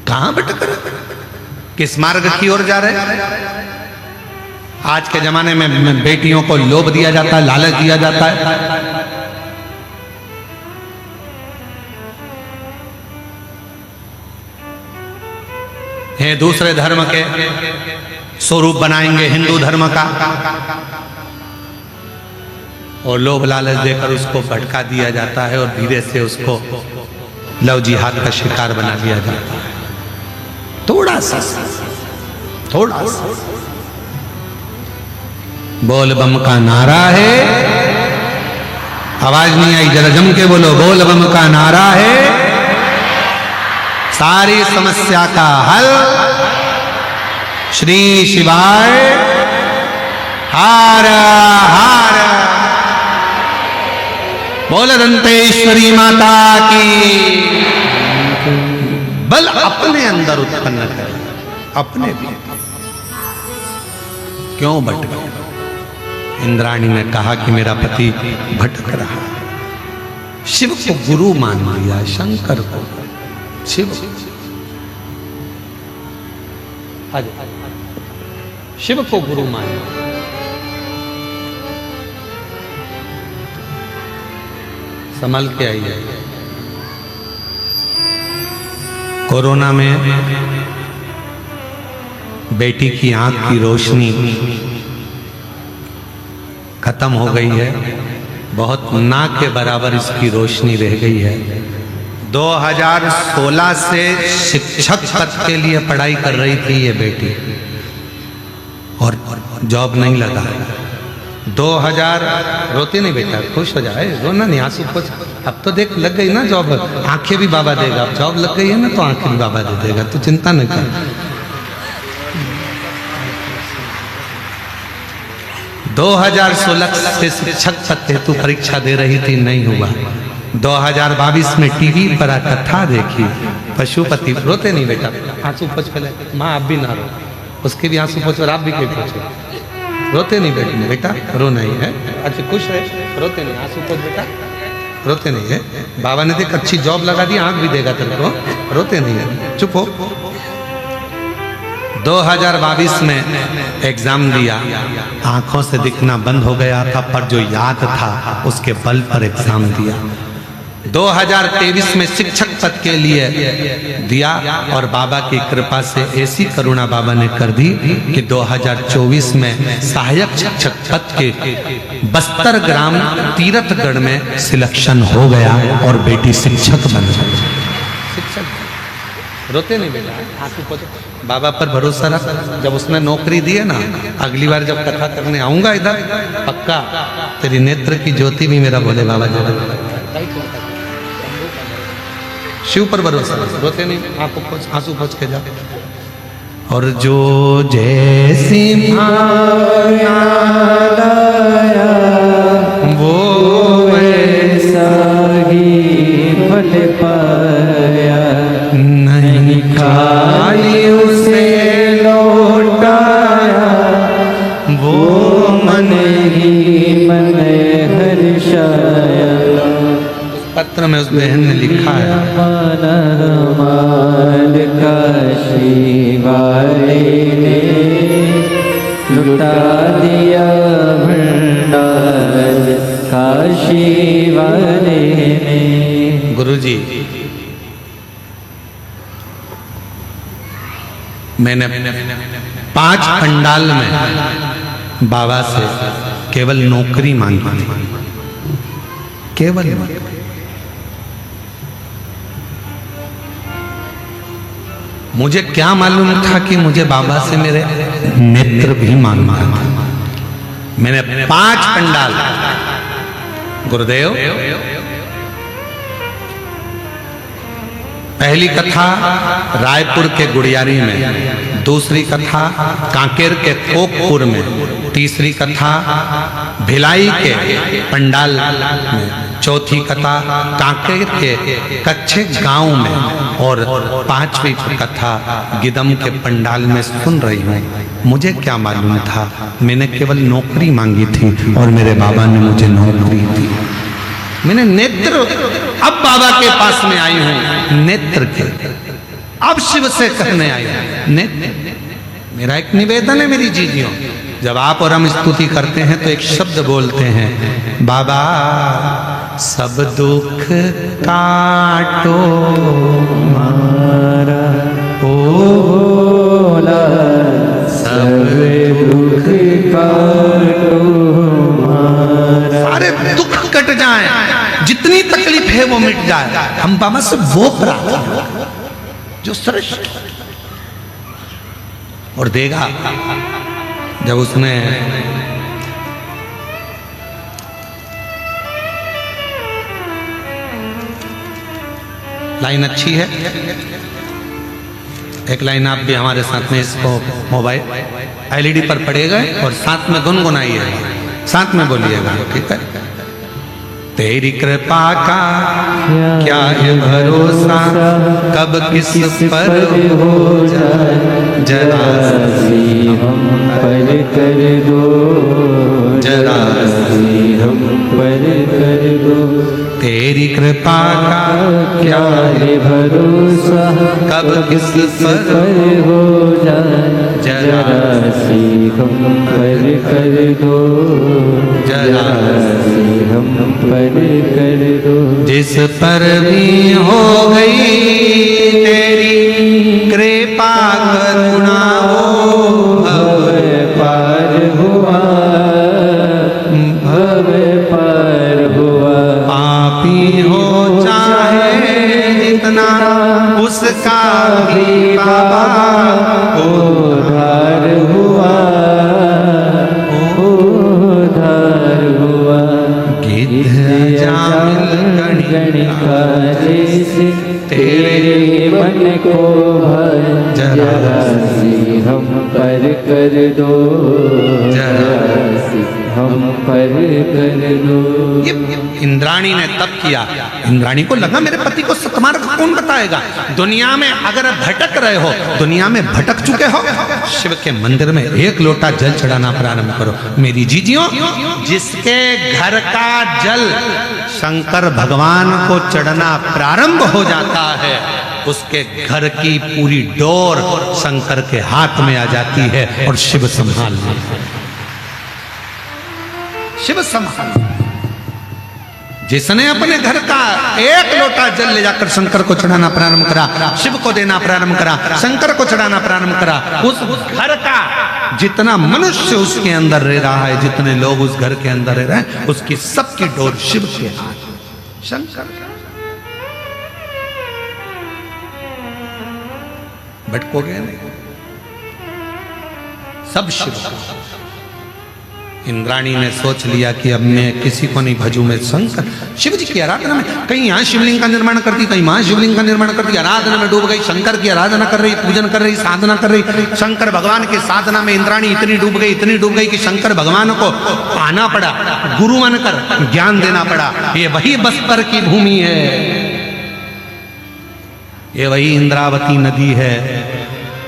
कहां भटक रहे, किस मार्ग की ओर जा रहे? आज के जमाने में बेटियों को लोभ दिया जाता है, लालच दिया जाता है। है दूसरे धर्म के स्वरूप बनाएंगे हिंदू धर्म का, और लोभ लालच देकर उसको भटका दिया जाता है और धीरे से उसको लव जिहाद का शिकार बना दिया जाता है। थोड़ा सा बोल बम का नारा है, आवाज नहीं आई, जरा जम के बोलो, बोल बम का नारा है, सारी समस्या का हल श्री शिवाय हर हर बोल दंतेश्वरी माता की। बल अपने अंदर उत्पन्न कर, अपने भी क्यों भटके। इंद्राणी ने कहा कि मेरा पति भटक रहा। शिव को गुरु मान लिया, शंकर को शिव। शिव को गुरु मान लिया। संभल के आइए। कोरोना में बेटी की आंख की रोशनी खत्म हो गई है, बहुत ना के बराबर इसकी रोशनी रह गई है। 2016 से शिक्षक पद के लिए पढ़ाई कर रही थी ये बेटी और जॉब नहीं लगा। 2000 रोते नहीं बेटा, खुश हो जाए, रोना नहीं, आंसू पोंछ। अब तो देख लग गई ना जॉब, आंखें भी बाबा देगा। अब जॉब लग गई है ना तो आंखें भी बाबा दे देगा, तो चिंता नहीं कर। 2016 से शिक्षक पद हेतु परीक्षा दे रही थी, नहीं हुआ। 2022 में टीवी पर कथा देखी, पशुपति। रोते नहीं बेटा, आंसू पोंछ पहले। माँ आप भी ना रो, उसके भी आंसू पोंछ और आप भी क्यों पोंछो। रोते नहीं बेटे, बेटा रो नहीं है। अच्छा खुश है, रोते नहीं, आंसू पोंछ बेटा, रोते नहीं है। बाबा ने देख अच्छी जॉब लगा दी, आंख भी देगा तेरे को, रोते नहीं है, चुप हो। 2022 में एग्जाम दिया, आंखों से दिखना बंद हो गया था, पर जो याद था उसके बल पर एग्जाम दिया। 2023 में शिक्षक पद के लिए दिया और बाबा की कृपा से ऐसी करुणा बाबा ने कर दी कि 2024 में सहायक शिक्षक पद के बस्तर ग्राम तीर्थगढ़ में सिलेक्शन हो गया और बेटी शिक्षक बन गई। शिक्षक रोते नहीं बेटा, आंसू पोंछो, बाबा पर भरोसा रख। जब उसने नौकरी दी है ना, अगली बार जब कथा करने आऊंगा इधर, पक्का तेरी नेत्र की ज्योति भी मेरा भोले बाबा जरूर। शिव पर भरोसा, रोते नहीं, आंसू पोंछ के जा। और जो जैसी भावना लाया वो वैसा ही फल पाया, नहीं खाली उसे लौटाया, वो मन ही मन हर्षाया। पत्र में उस बहन ने लिखा है, माल काशी वाले ने लुटा दिया भंडार, काशी वाले ने। गुरुजी मैंने 5 पंडाल में बाबा से केवल नौकरी मांगी थी, केवल। मुझे क्या मालूम था कि मुझे बाबा से मेरे नेत्र भी मांगना था। मैंने 5 पंडाल, गुरुदेव पहली कथा रायपुर के गुड़ियारी में, दूसरी कथा कांकेर के कोकपुर में, तीसरी कथा भिलाई के पंडाल में, चौथी कथा कांकेर के कच्चे गांव में और 5वीं कथा गिदम के पंडाल में सुन रही हूँ। मुझे क्या मालूम था, मैंने केवल नौकरी मांगी थी और मेरे बाबा ने मुझे नौकरी दी। मैंने नेत्र, अब बाबा के पास में आई हूं नेत्र के, अब शिव से कहने आई हूं नेत्र। मेरा एक निवेदन है मेरी जीजियों, जब आप और हम स्तुति करते हैं तो एक शब्द बोलते हैं, बाबा सब दुख काटो मारा ओ भोला, सब दुख काटो मारा। सारे दुख कट जाएं, जितनी तकलीफ है वो मिट जाए, हम बाबा से वो प्रार्थना जो श्रेष्ठ और देगा। जब उसने लाइन अच्छी है, एक लाइन आप भी हमारे साथ में इसको मोबाइल एलईडी पर पड़ेगा और साथ में गुनगुनाइएगा, साथ में बोलिएगा, ठीक है। तेरी कृपा का क्या है भरोसा, कब किस पर हो जाए जरा सी हम पर कर दो, जरा सी हम पर कर दो। तेरी कृपा का क्या है भरोसा, कब किस पर हो जाए जरा सी हम पर कर दो, जरा सी हम पर कर दो। जिस पर भी हो गई तेरी कृपा करुणा वो भव पार हुआ, भव पार हुआ। पापी हो चाहे जितना उसका भी बाबा उद्धार हुआ, उद्धार हुआ। गणिका जैसे तेरे मन को भर, जरा सी हम पर कर दो, जरा सी हम पर कर दो। इंद्राणी ने तप किया। इंद्राणी को लगा मेरे पति को सतमार्ग कौन बताएगा। दुनिया में अगर भटक रहे हो, दुनिया में भटक चुके हो, शिव के मंदिर में एक लोटा जल चढ़ाना प्रारंभ करो। मेरी जीजियों, जिसके घर का जल शंकर भगवान को चढ़ना प्रारंभ हो जाता है, उसके घर की पूरी डोर शंकर के हाथ में आ जाती है और शिव संभाल लेते हैं। शिव संभाल। जिसने अपने घर का एक लोटा जल ले जाकर शंकर को चढ़ाना प्रारंभ करा, शिव को देना प्रारंभ करा, शंकर को चढ़ाना प्रारंभ करा, उस घर का जितना मनुष्य उसके अंदर रह रहा है, जितने लोग उस घर के अंदर रह रहे हैं, उसकी सबकी डोर शिव के हाथ में। शंकर भटकोगे नहीं, सब शिव। इंद्राणी ने सोच लिया कि अब मैं किसी को नहीं भजूं, मैं शंकर शिव जी की आराधना में, कहीं यहाँ शिवलिंग का निर्माण करती, कहीं वहां शिवलिंग का निर्माण करती, आराधना में डूब गई, शंकर की आराधना कर रही, पूजन कर रही, साधना कर रही। शंकर भगवान की साधना में इंद्राणी इतनी डूब गई, इतनी डूब गई कि शंकर भगवान को आना पड़ा, गुरु मानकर ज्ञान देना पड़ा। ये वही बस्तर की भूमि है, ये वही इंद्रावती नदी है,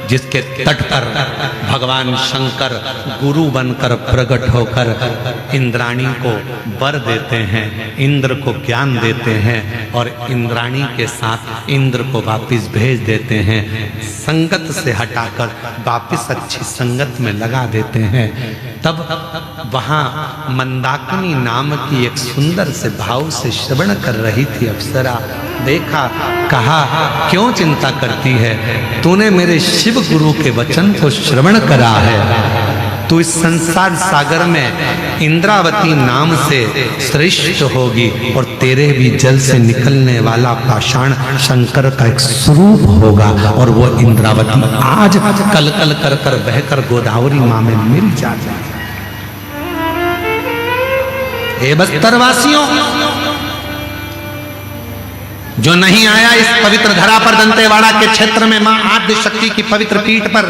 जिसके तट पर भगवान शंकर गुरु बनकर प्रकट होकर इंद्राणी को वर देते हैं, इंद्र को ज्ञान देते हैं और इंद्राणी के साथ इंद्र को वापस भेज देते हैं। संगत से हटाकर वापस अच्छी संगत में लगा देते हैं। तब वहां मंदाकिनी नाम की एक सुंदर से भाव से श्रवण कर रही थी अप्सरा। देखा, कहा, क्यों चिंता करती है, तूने मेरे शिव गुरु के वचन को श्रवण करा है, तू इस संसार सागर में इंद्रावती नाम से श्रेष्ठ होगी और तेरे भी जल से निकलने वाला पाषाण शंकर का एक स्वरूप होगा और वो इंद्रावती आज कल कल कर कर बहकर गोदावरी मां में मिल जाएगी। हे बस्तरवासियों, जो नहीं आया इस पवित्र धरा पर, दंतेवाड़ा के क्षेत्र में मां आद्य शक्ति की पवित्र पीठ पर,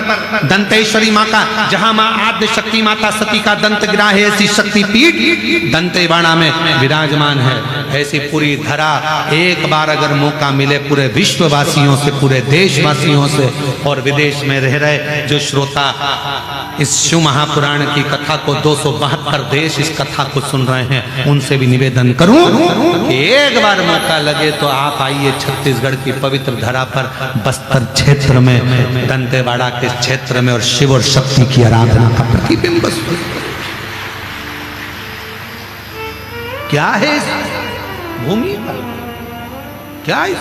दंतेश्वरी मां का, जहां मां आद्य शक्ति माता सती का दंत गिरा है, ऐसी शक्ति पीठ दंतेवाड़ा में विराजमान है। ऐसी पूरी धरा एक बार अगर मौका मिले पूरे विश्ववासियों से, पूरे देशवासियों से और विदेश में रह रहे जो श्रोता इस शिव महापुराण की कथा को 272 देश इस कथा को सुन रहे हैं, उनसे भी निवेदन करूं कि एक बार मौका लगे तो आप आइए छत्तीसगढ़ की पवित्र धरा पर, बस्तर क्षेत्र में, दंतेवाड़ा के क्षेत्र में और शिव और शक्ति की आराधना का प्रतिबिंब। क्या है इस भूमि पर, क्या है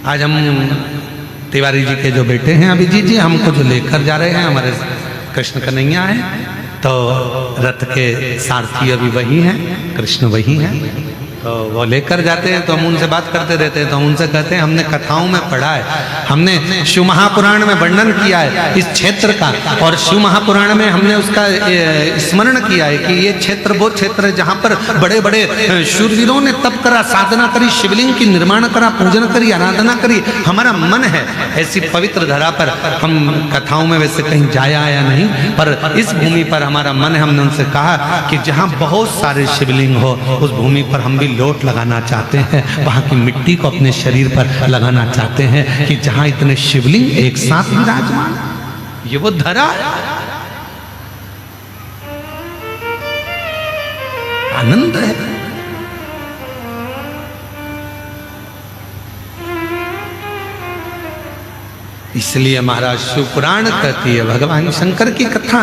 आज हम तिवारी जी के जो बेटे हैं अभिजीत जी, हमको जो लेकर जा रहे हैं, हमारे कृष्ण कन्हैया हैं, तो रथ के सारथी अभी वही हैं, कृष्ण वही हैं। तो वो लेकर जाते हैं, तो हम उनसे बात करते रहते हैं। तो हम उनसे कहते हैं हमने कथाओं में पढ़ा है, हमने शिव महापुराण में वर्णन किया है इस क्षेत्र का, और शिव महापुराण में हमने उसका स्मरण किया है कि ये क्षेत्र वो क्षेत्र है जहाँ पर बड़े बड़े शूरवीरों ने तप करा, साधना करी, शिवलिंग की निर्माण करा, पूजन करी, आराधना करी। हमारा मन है ऐसी पवित्र धरा पर। हम कथाओं में वैसे कहीं जाया आया नहीं, पर इस भूमि पर हमारा मन है। हमने उनसे कहा कि जहाँ बहुत सारे शिवलिंग हो उस भूमि पर हम भी लोट लगाना चाहते हैं, वहाँ की मिट्टी को अपने शरीर पर लगाना चाहते हैं कि जहाँ इतने शिवलिंग एक साथ विराजमान, ये वो धरा है। आनंद है। इसलिए महाराज शिव पुराण कहती है, भगवान शंकर की कथा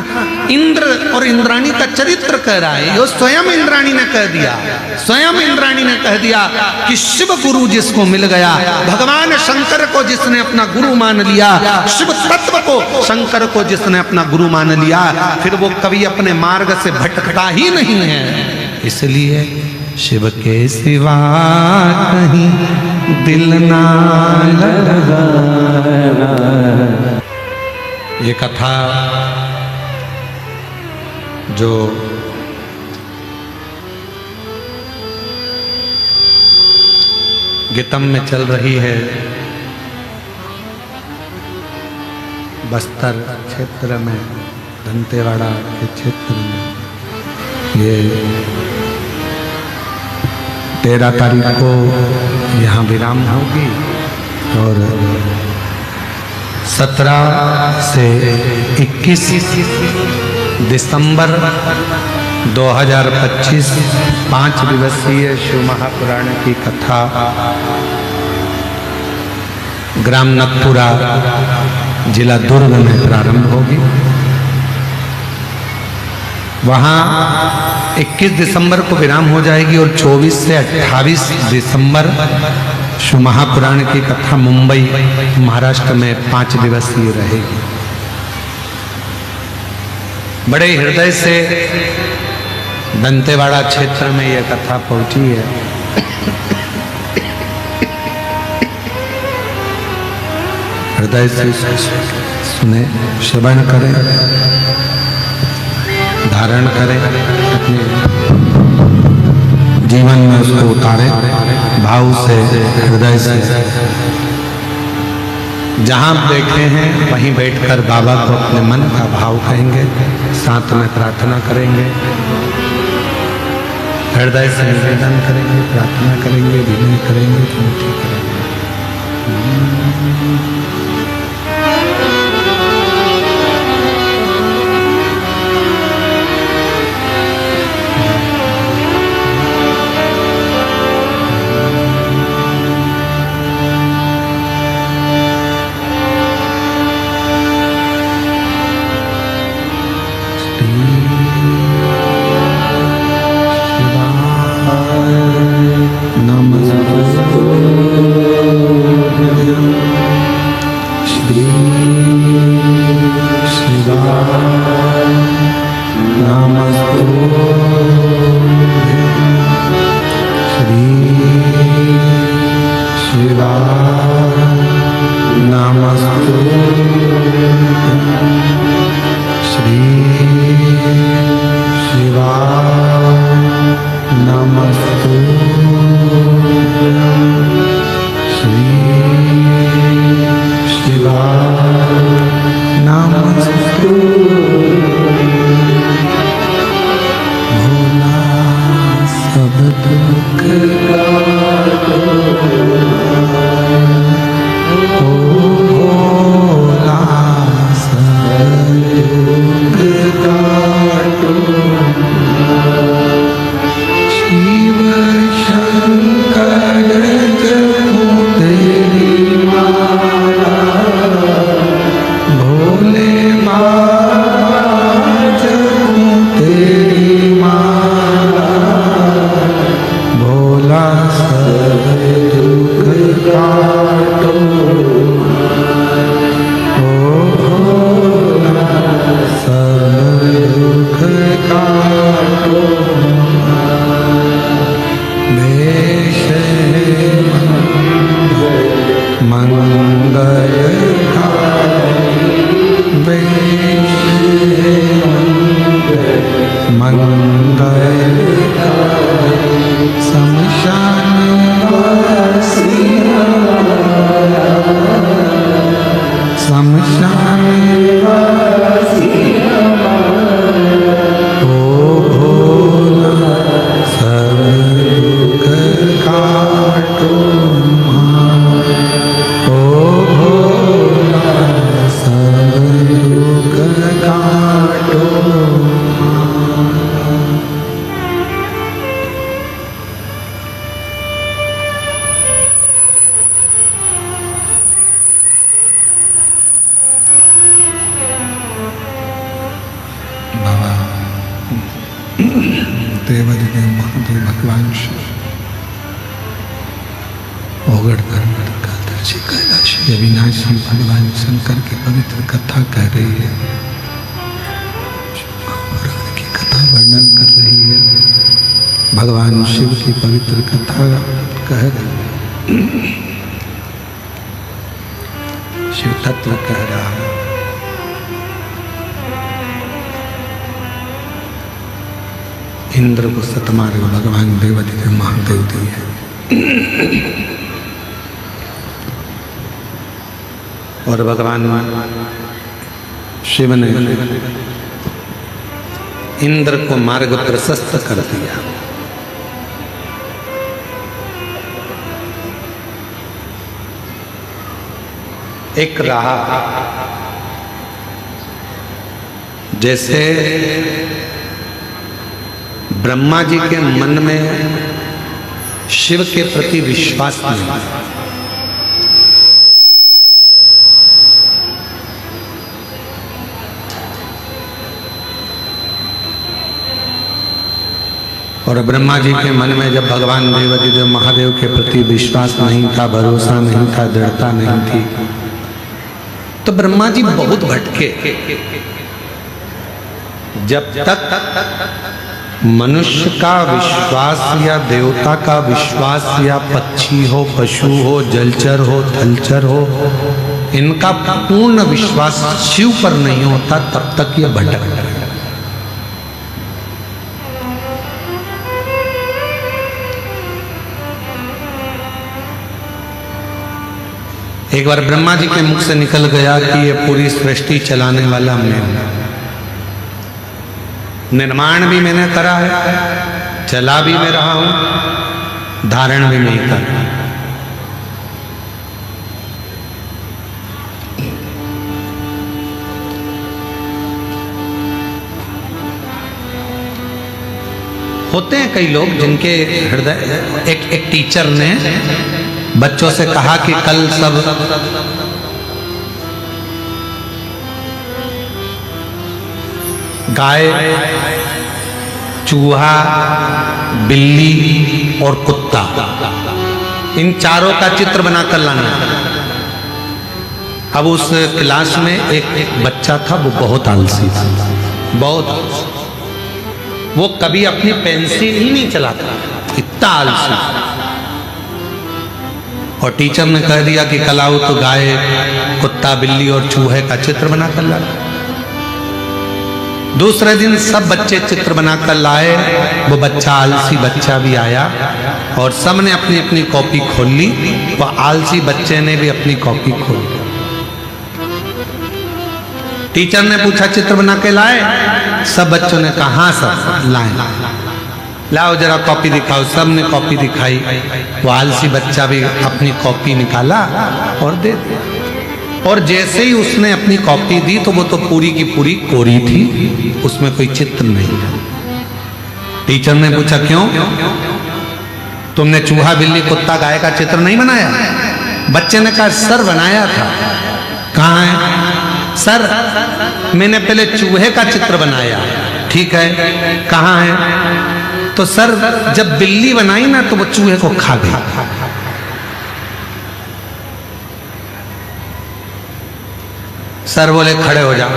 इंद्र और इंद्राणी का चरित्र कह रहा है। यो स्वयं इंद्राणी ने कह दिया, स्वयं इंद्राणी ने कह दिया कि शिव गुरु जिसको मिल गया, भगवान शंकर को जिसने अपना गुरु मान लिया, शिव तत्व को शंकर को जिसने अपना गुरु मान लिया, फिर वो कभी अपने मार्ग से भटकता ही नहीं है। इसलिए शिव के सिवा कहीं दिल ना लगाना। ये कथा जो गीतम में चल रही है, बस्तर क्षेत्र में, दंतेवाड़ा के क्षेत्र में, ये 13 तारीख को यहाँ विराम होगी और 17 से 21 दिसंबर 2025 5 दिवसीय शिव महापुराण की कथा ग्राम नकपुरा जिला दुर्ग में प्रारंभ होगी। वहाँ 21 दिसंबर को विराम हो जाएगी और 24 से 28 दिसंबर शिव महापुराण की कथा मुंबई महाराष्ट्र में 5 दिवसीय रहेगी। बड़े हृदय से दंतेवाड़ा क्षेत्र में यह कथा पहुंची है। हृदय से सुने, श्रवण करें, धारण करें, अपने जीवन में उसको उतारें, भाव से, हृदय से। जहाँ बैठे हैं वहीं बैठकर बाबा को अपने मन का भाव कहेंगे, साथ में प्रार्थना करेंगे, हृदय से निवेदन करेंगे, प्रार्थना करेंगे, विनय करेंगे, विनती करेंगे। नमः मंगलकारी वेश है मंगलकारी शमशान वासी शमशान वासी ओ भोला सब दुख काटो ओ भोला सब दुख काटो। बाबा देवादिदेव महादेव भगवान शिव ओगढ़ कादर्शी कैलाशी अविनाशी भगवान शंकर की पवित्र कथा कह रही है, पुराण की कथा वर्णन कर रही है, भगवान शिव की पवित्र कथा कह रही है, शिव तत्व कह रहा है। इंद्र को सतमार्ग भगवान देवादिदेव महादेव दिए है और भगवान शिव ने इंद्र को मार्ग प्रशस्त कर दिया। एक रहा जैसे ब्रह्मा जी के मन में शिव के प्रति विश्वास नहीं, और ब्रह्मा जी के मन में जब भगवान देवादिदेव महादेव के प्रति विश्वास नहीं था, भरोसा नहीं था, दृढ़ता नहीं थी, तो ब्रह्मा जी बहुत भटके। जब तक मनुष्य का विश्वास या देवता का विश्वास या पक्षी हो, पशु हो, जलचर हो, थलचर हो, इनका पूर्ण विश्वास शिव पर नहीं होता, तब तक ये भटक रहे। एक बार ब्रह्मा जी के मुख से निकल गया कि ये पूरी सृष्टि चलाने वाला मैं हूं, निर्माण भी मैंने करा है, चला भी मैं रहा हूं, धारण भी नहीं कर रहा। होते हैं कई लोग जिनके हृदय, एक टीचर ने बच्चों से कहा कि कल सब गाय, चूहा, बिल्ली और कुत्ता, इन चारों का चित्र बनाकर लाना। अब उस क्लास में एक बच्चा था, वो बहुत आलसी था, बहुत आलसी। वो कभी अपनी पेंसिल ही नहीं चलाता, इतना आलसी। और टीचर ने कह दिया कि कल आओ तो गाय, कुत्ता, बिल्ली और चूहे का चित्र बनाकर ला। दूसरे दिन सब बच्चे चित्र बनाकर लाए, वो बच्चा, आलसी बच्चा भी आया और सबने अपनी अपनी कॉपी खोल ली। वो आलसी बच्चे ने भी अपनी कॉपी खोल ली। टीचर ने पूछा चित्र बना के लाए? सब बच्चों ने कहा हाँ सर लाए। लाओ जरा कॉपी दिखाओ। सब ने कॉपी दिखाई। वो आलसी बच्चा भी अपनी कॉपी निकाला और दे दिया। और जैसे ही उसने अपनी कॉपी दी तो वो तो पूरी की पूरी कोरी थी, उसमें कोई चित्र नहीं। टीचर ने पूछा क्यों? तुमने चूहा, बिल्ली, कुत्ता, गाय का चित्र नहीं बनाया? बच्चे ने कहा सर बनाया था। कहाँ है? सर मैंने पहले चूहे का चित्र बनाया। ठीक है, कहाँ है? तो सर जब बिल्ली बनाई ना तो वो चूहे को खा गई। सर बोले खड़े हो जाओ।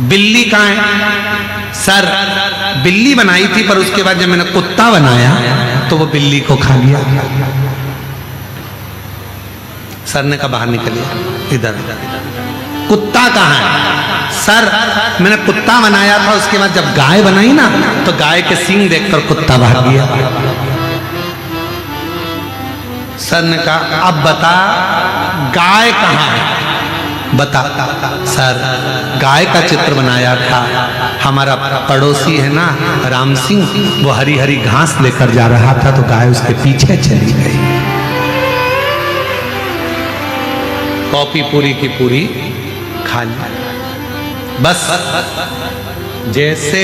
बिल्ली कहाँ है? सर बिल्ली बनाई थी पर उसके बाद जब मैंने कुत्ता बनाया तो वो बिल्ली को खा लिया। सर ने कहा बाहर निकलिए, इधर। कुत्ता कहाँ है? सर मैंने कुत्ता बनाया था, उसके बाद जब गाय बनाई ना तो गाय के सींग देखकर कुत्ता भाग गया। सर ने कहा अब बता गाय कहाँ है? बता। सर गाय का चित्र बनाया था, हमारा पड़ोसी है ना राम सिंह, वो हरी हरी घास लेकर जा रहा था तो गाय उसके पीछे चली गई। कॉपी पूरी की पूरी खा ली। बस जैसे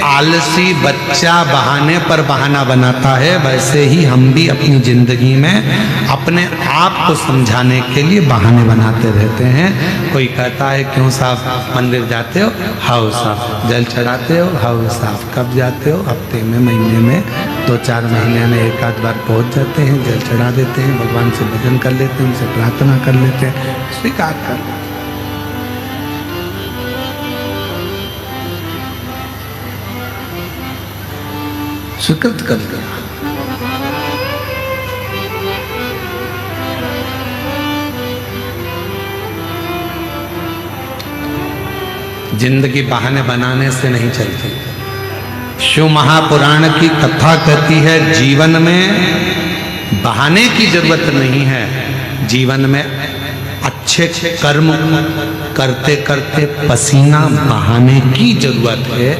आलसी बच्चा बहाने पर बहाना बनाता है, वैसे ही हम भी अपनी जिंदगी में अपने आप को समझाने के लिए बहाने बनाते रहते हैं। कोई कहता है क्यों साहब मंदिर जाते हो? हाउ साहब। जल चढ़ाते हो? हाउ साहब। कब जाते हो? हफ्ते में, महीने में, 2-4 महीने में एक आध बार पहुंच जाते हैं, जल चढ़ा देते हैं, भगवान से भजन कर लेते हैं, उनसे प्रार्थना कर लेते हैं, स्वीकार कर लेते हैं। स्वीकृत कर लिया। जिंदगी बहाने बनाने से नहीं चलती। शिव महापुराण की कथा कहती है जीवन में बहाने की जरूरत नहीं है, जीवन में अच्छे कर्म करते करते पसीना बहाने की जरूरत है।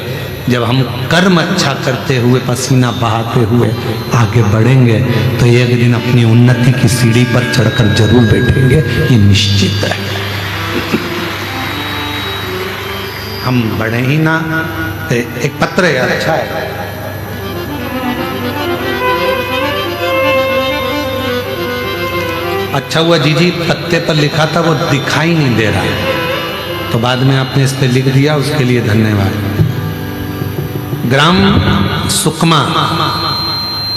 जब हम कर्म अच्छा करते हुए पसीना बहाते हुए आगे बढ़ेंगे तो एक दिन अपनी उन्नति की सीढ़ी पर चढ़कर जरूर बैठेंगे, ये निश्चित है। हम बढ़े ही ना। एक पत्र है, अच्छा है। अच्छा हुआ जीजी पत्ते पर लिखा था, वो दिखाई नहीं दे रहा, तो बाद में आपने इस पे लिख दिया, उसके लिए धन्यवाद। ग्राम सुकमा,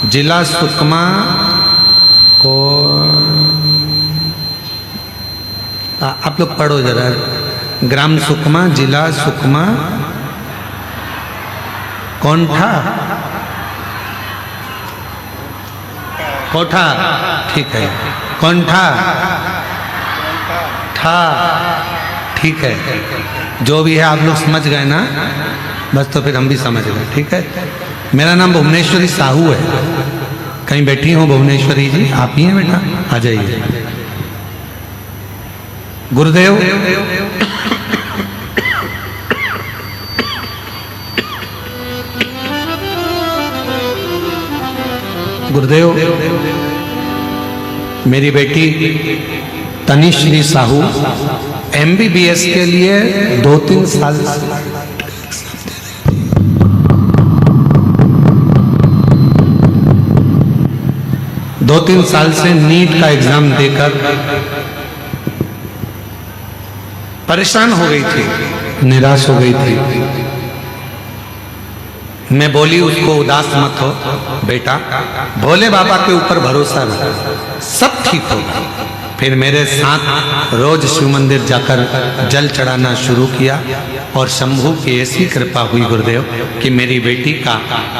जिला सुकमा को आप लोग पढ़ो जरा। ग्राम सुकमा, जिला सुकमा, कौन था? कोठा, ठीक है। कौन था? ठीक है। जो भी है आप लोग समझ गए ना, बस तो फिर हम भी समझ गए, ठीक है। मेरा नाम भुवनेश्वरी साहू है। कहीं बैठी हो भुवनेश्वरी जी? आप ही हैं बेटा, आ जाइए। गुरुदेव गुरुदेव मेरी बेटी तनिश्री साहू MBBS के लिए 2-3 साल 2-3 साल से नीट का एग्जाम देकर परेशान हो गई थी, निराश हो गई थी। मैं बोली उसको उदास मत हो बेटा, भोले बाबा के ऊपर भरोसा रखो, सब ठीक होगा। फिर मेरे साथ रोज शिव मंदिर जाकर जल चढ़ाना शुरू किया और शंभू की ऐसी कृपा हुई गुरुदेव कि मेरी बेटी का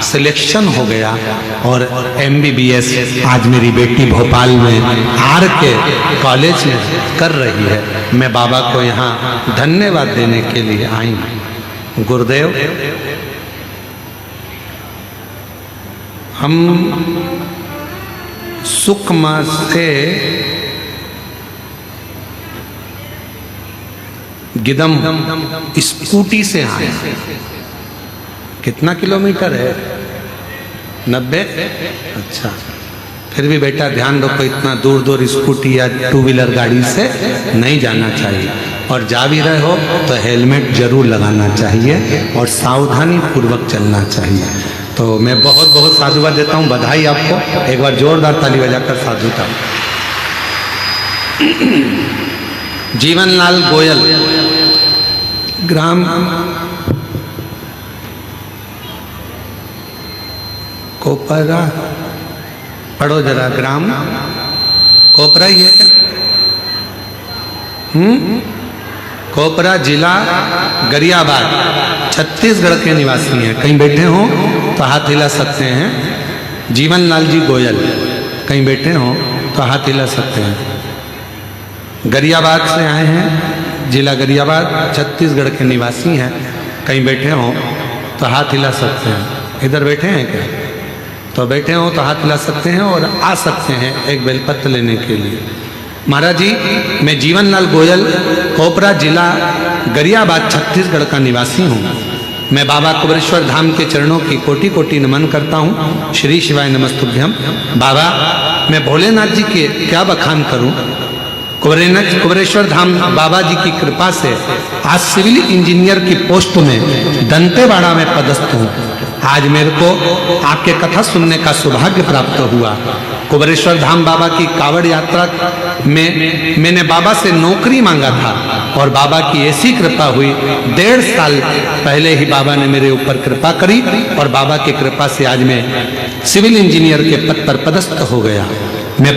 सिलेक्शन हो गया और MBBS आज मेरी बेटी भोपाल में RK कॉलेज में कर रही है। मैं बाबा को यहाँ धन्यवाद देने के लिए आई हूँ। गुरुदेव हम सुकमा से गिदम स्कूटी से आए। कितना किलोमीटर है? 90? अच्छा, फिर भी बेटा ध्यान रखो, इतना दूर दूर स्कूटी या 2 व्हीलर गाड़ी से नहीं जाना चाहिए, और जा भी रहे हो तो हेलमेट जरूर लगाना चाहिए और सावधानी पूर्वक चलना चाहिए। तो मैं बहुत बहुत साधुवाद देता हूँ, बधाई आपको। एक बार जोरदार ताली बजाकर साधुता। जीवनलाल गोयल, ग्राम कोपरा, पढ़ो जरा, ग्राम कोपरा ही है क्या? कोपरा, जिला गरियाबाद, छत्तीसगढ़ के निवासी हैं। कहीं बैठे हो तो हाथ हिला सकते हैं। जीवनलाल जी गोयल, कहीं बैठे हो तो हाथ हिला सकते हैं। गरियाबाद से आए हैं, जिला गरियाबाद, छत्तीसगढ़ के निवासी हैं। कहीं बैठे हो तो हाथ हिला सकते हैं। इधर बैठे हैं क्या? तो बैठे हो तो हाथ हिला सकते हैं और आ सकते हैं एक बेलपत्र लेने के लिए। महाराज जी, मैं जीवन लाल गोयल, कोपरा जिला गरियाबाद छत्तीसगढ़ का निवासी हूँ। मैं बाबा कुबेरेश्वर धाम के चरणों की कोटि कोटि नमन करता हूँ। श्री शिवाय नमस्तुभ्यम। बाबा, मैं भोलेनाथ जी के क्या बखान करूँ। कुबेरेश्वर धाम बाबा जी की कृपा से आज सिविल इंजीनियर की पोस्ट में दंतेवाड़ा में पदस्थ हूँ। आज मेरे को आपके कथा सुनने का सौभाग्य प्राप्त हुआ। कुबेरेश्वर धाम बाबा की कावड़ यात्रा में मैंने बाबा से नौकरी मांगा था और बाबा की ऐसी कृपा हुई, 1.5 साल पहले ही बाबा ने मेरे ऊपर कृपा करी और बाबा की कृपा से आज मैं सिविल इंजीनियर के पद पर पदस्थ हो गया। मैं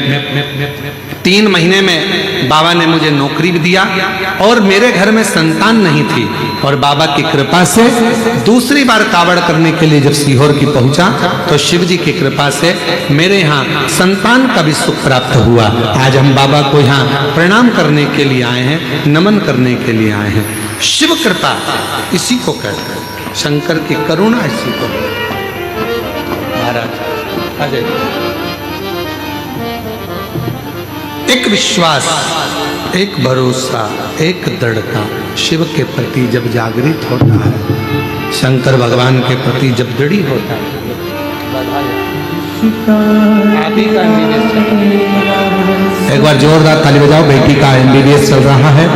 3 महीने में बाबा ने मुझे नौकरी भी दिया और मेरे घर में संतान नहीं थी और बाबा की कृपा से दूसरी बार कावड़ करने के लिए जब सीहोर की पहुंचा तो शिव जी की कृपा से मेरे यहाँ संतान का भी सुख प्राप्त हुआ। आज हम बाबा को यहाँ प्रणाम करने के लिए आए हैं, नमन करने के लिए आए हैं। शिव कृपा इसी को कहते हैं, शंकर की करुणा इसी को। महाराज आ जाइए। एक विश्वास, एक भरोसा, एक दृढ़ता शिव के प्रति जब जागृत होता है, शंकर भगवान के प्रति जब दृढ़ी होता है, एक बार जोरदार ताली बजाओ। बेटी का MBBS चल रहा है,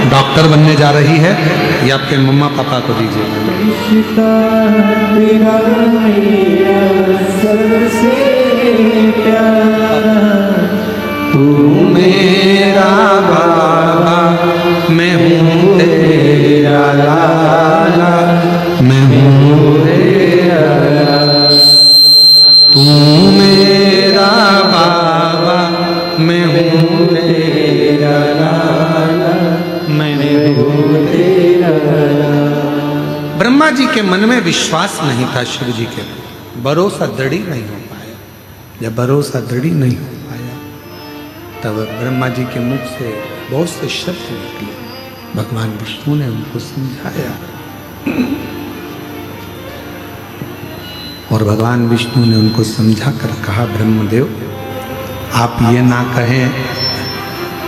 डॉक्टर बनने जा रही है। ये आपके मम्मा पापा को दीजिए। तू मेरा बाबा, मैं हूँ तेरा लाला, मैं हूँ तेरा लाला। तू मेरा बाबा, मैं हूँ तेरा लाला, मैं हूँ तेरा लाला। ब्रह्मा जी के मन में विश्वास नहीं था शिव जी के, भरोसा दृढ़ नहीं हो पाया। जब भरोसा दृढ़ नहीं हो तब ब्रह्मा जी के मुख से बहुत से शब्द निकले। भगवान विष्णु ने उनको समझाया और भगवान विष्णु ने उनको समझा कर कहा, ब्रह्मदेव आप ये ना कहें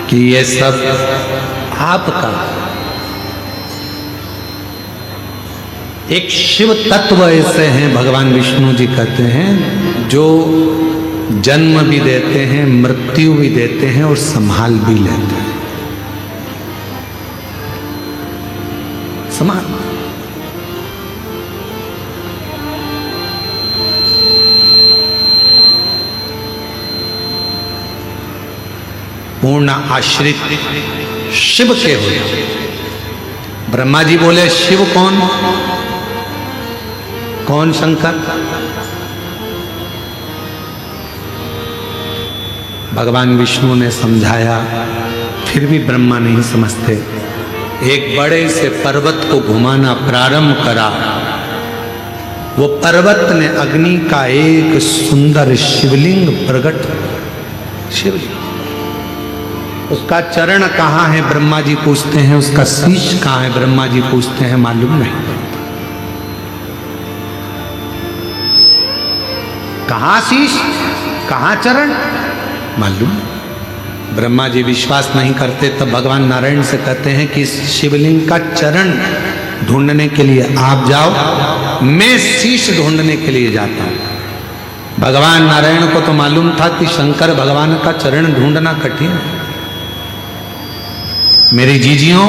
कि ये सब आपका। एक शिव तत्व ऐसे हैं, भगवान विष्णु जी कहते हैं, जो जन्म भी देते हैं, मृत्यु भी देते हैं और संभाल भी लेते हैं। संभाल। पूर्ण आश्रित शिव के हो। ब्रह्मा जी बोले शिव कौन? कौन शंकर? भगवान विष्णु ने समझाया, फिर भी ब्रह्मा नहीं समझते। एक बड़े से पर्वत को घुमाना प्रारंभ करा। वो पर्वत ने अग्नि का एक सुंदर शिवलिंग प्रकट। शिवलिंग, उसका चरण कहाँ है ब्रह्मा जी पूछते हैं, उसका शीश कहाँ है ब्रह्मा जी पूछते हैं, मालूम नहीं। कहाँ शीश, कहाँ चरण, मालूम। ब्रह्मा जी विश्वास नहीं करते, तब भगवान नारायण से कहते हैं कि शिवलिंग का चरण ढूंढने के लिए आप जाओ, मैं शीश ढूंढने के लिए जाता हूं। भगवान नारायण को तो मालूम था कि शंकर भगवान का चरण ढूंढना कठिन है। मेरी जीजियों,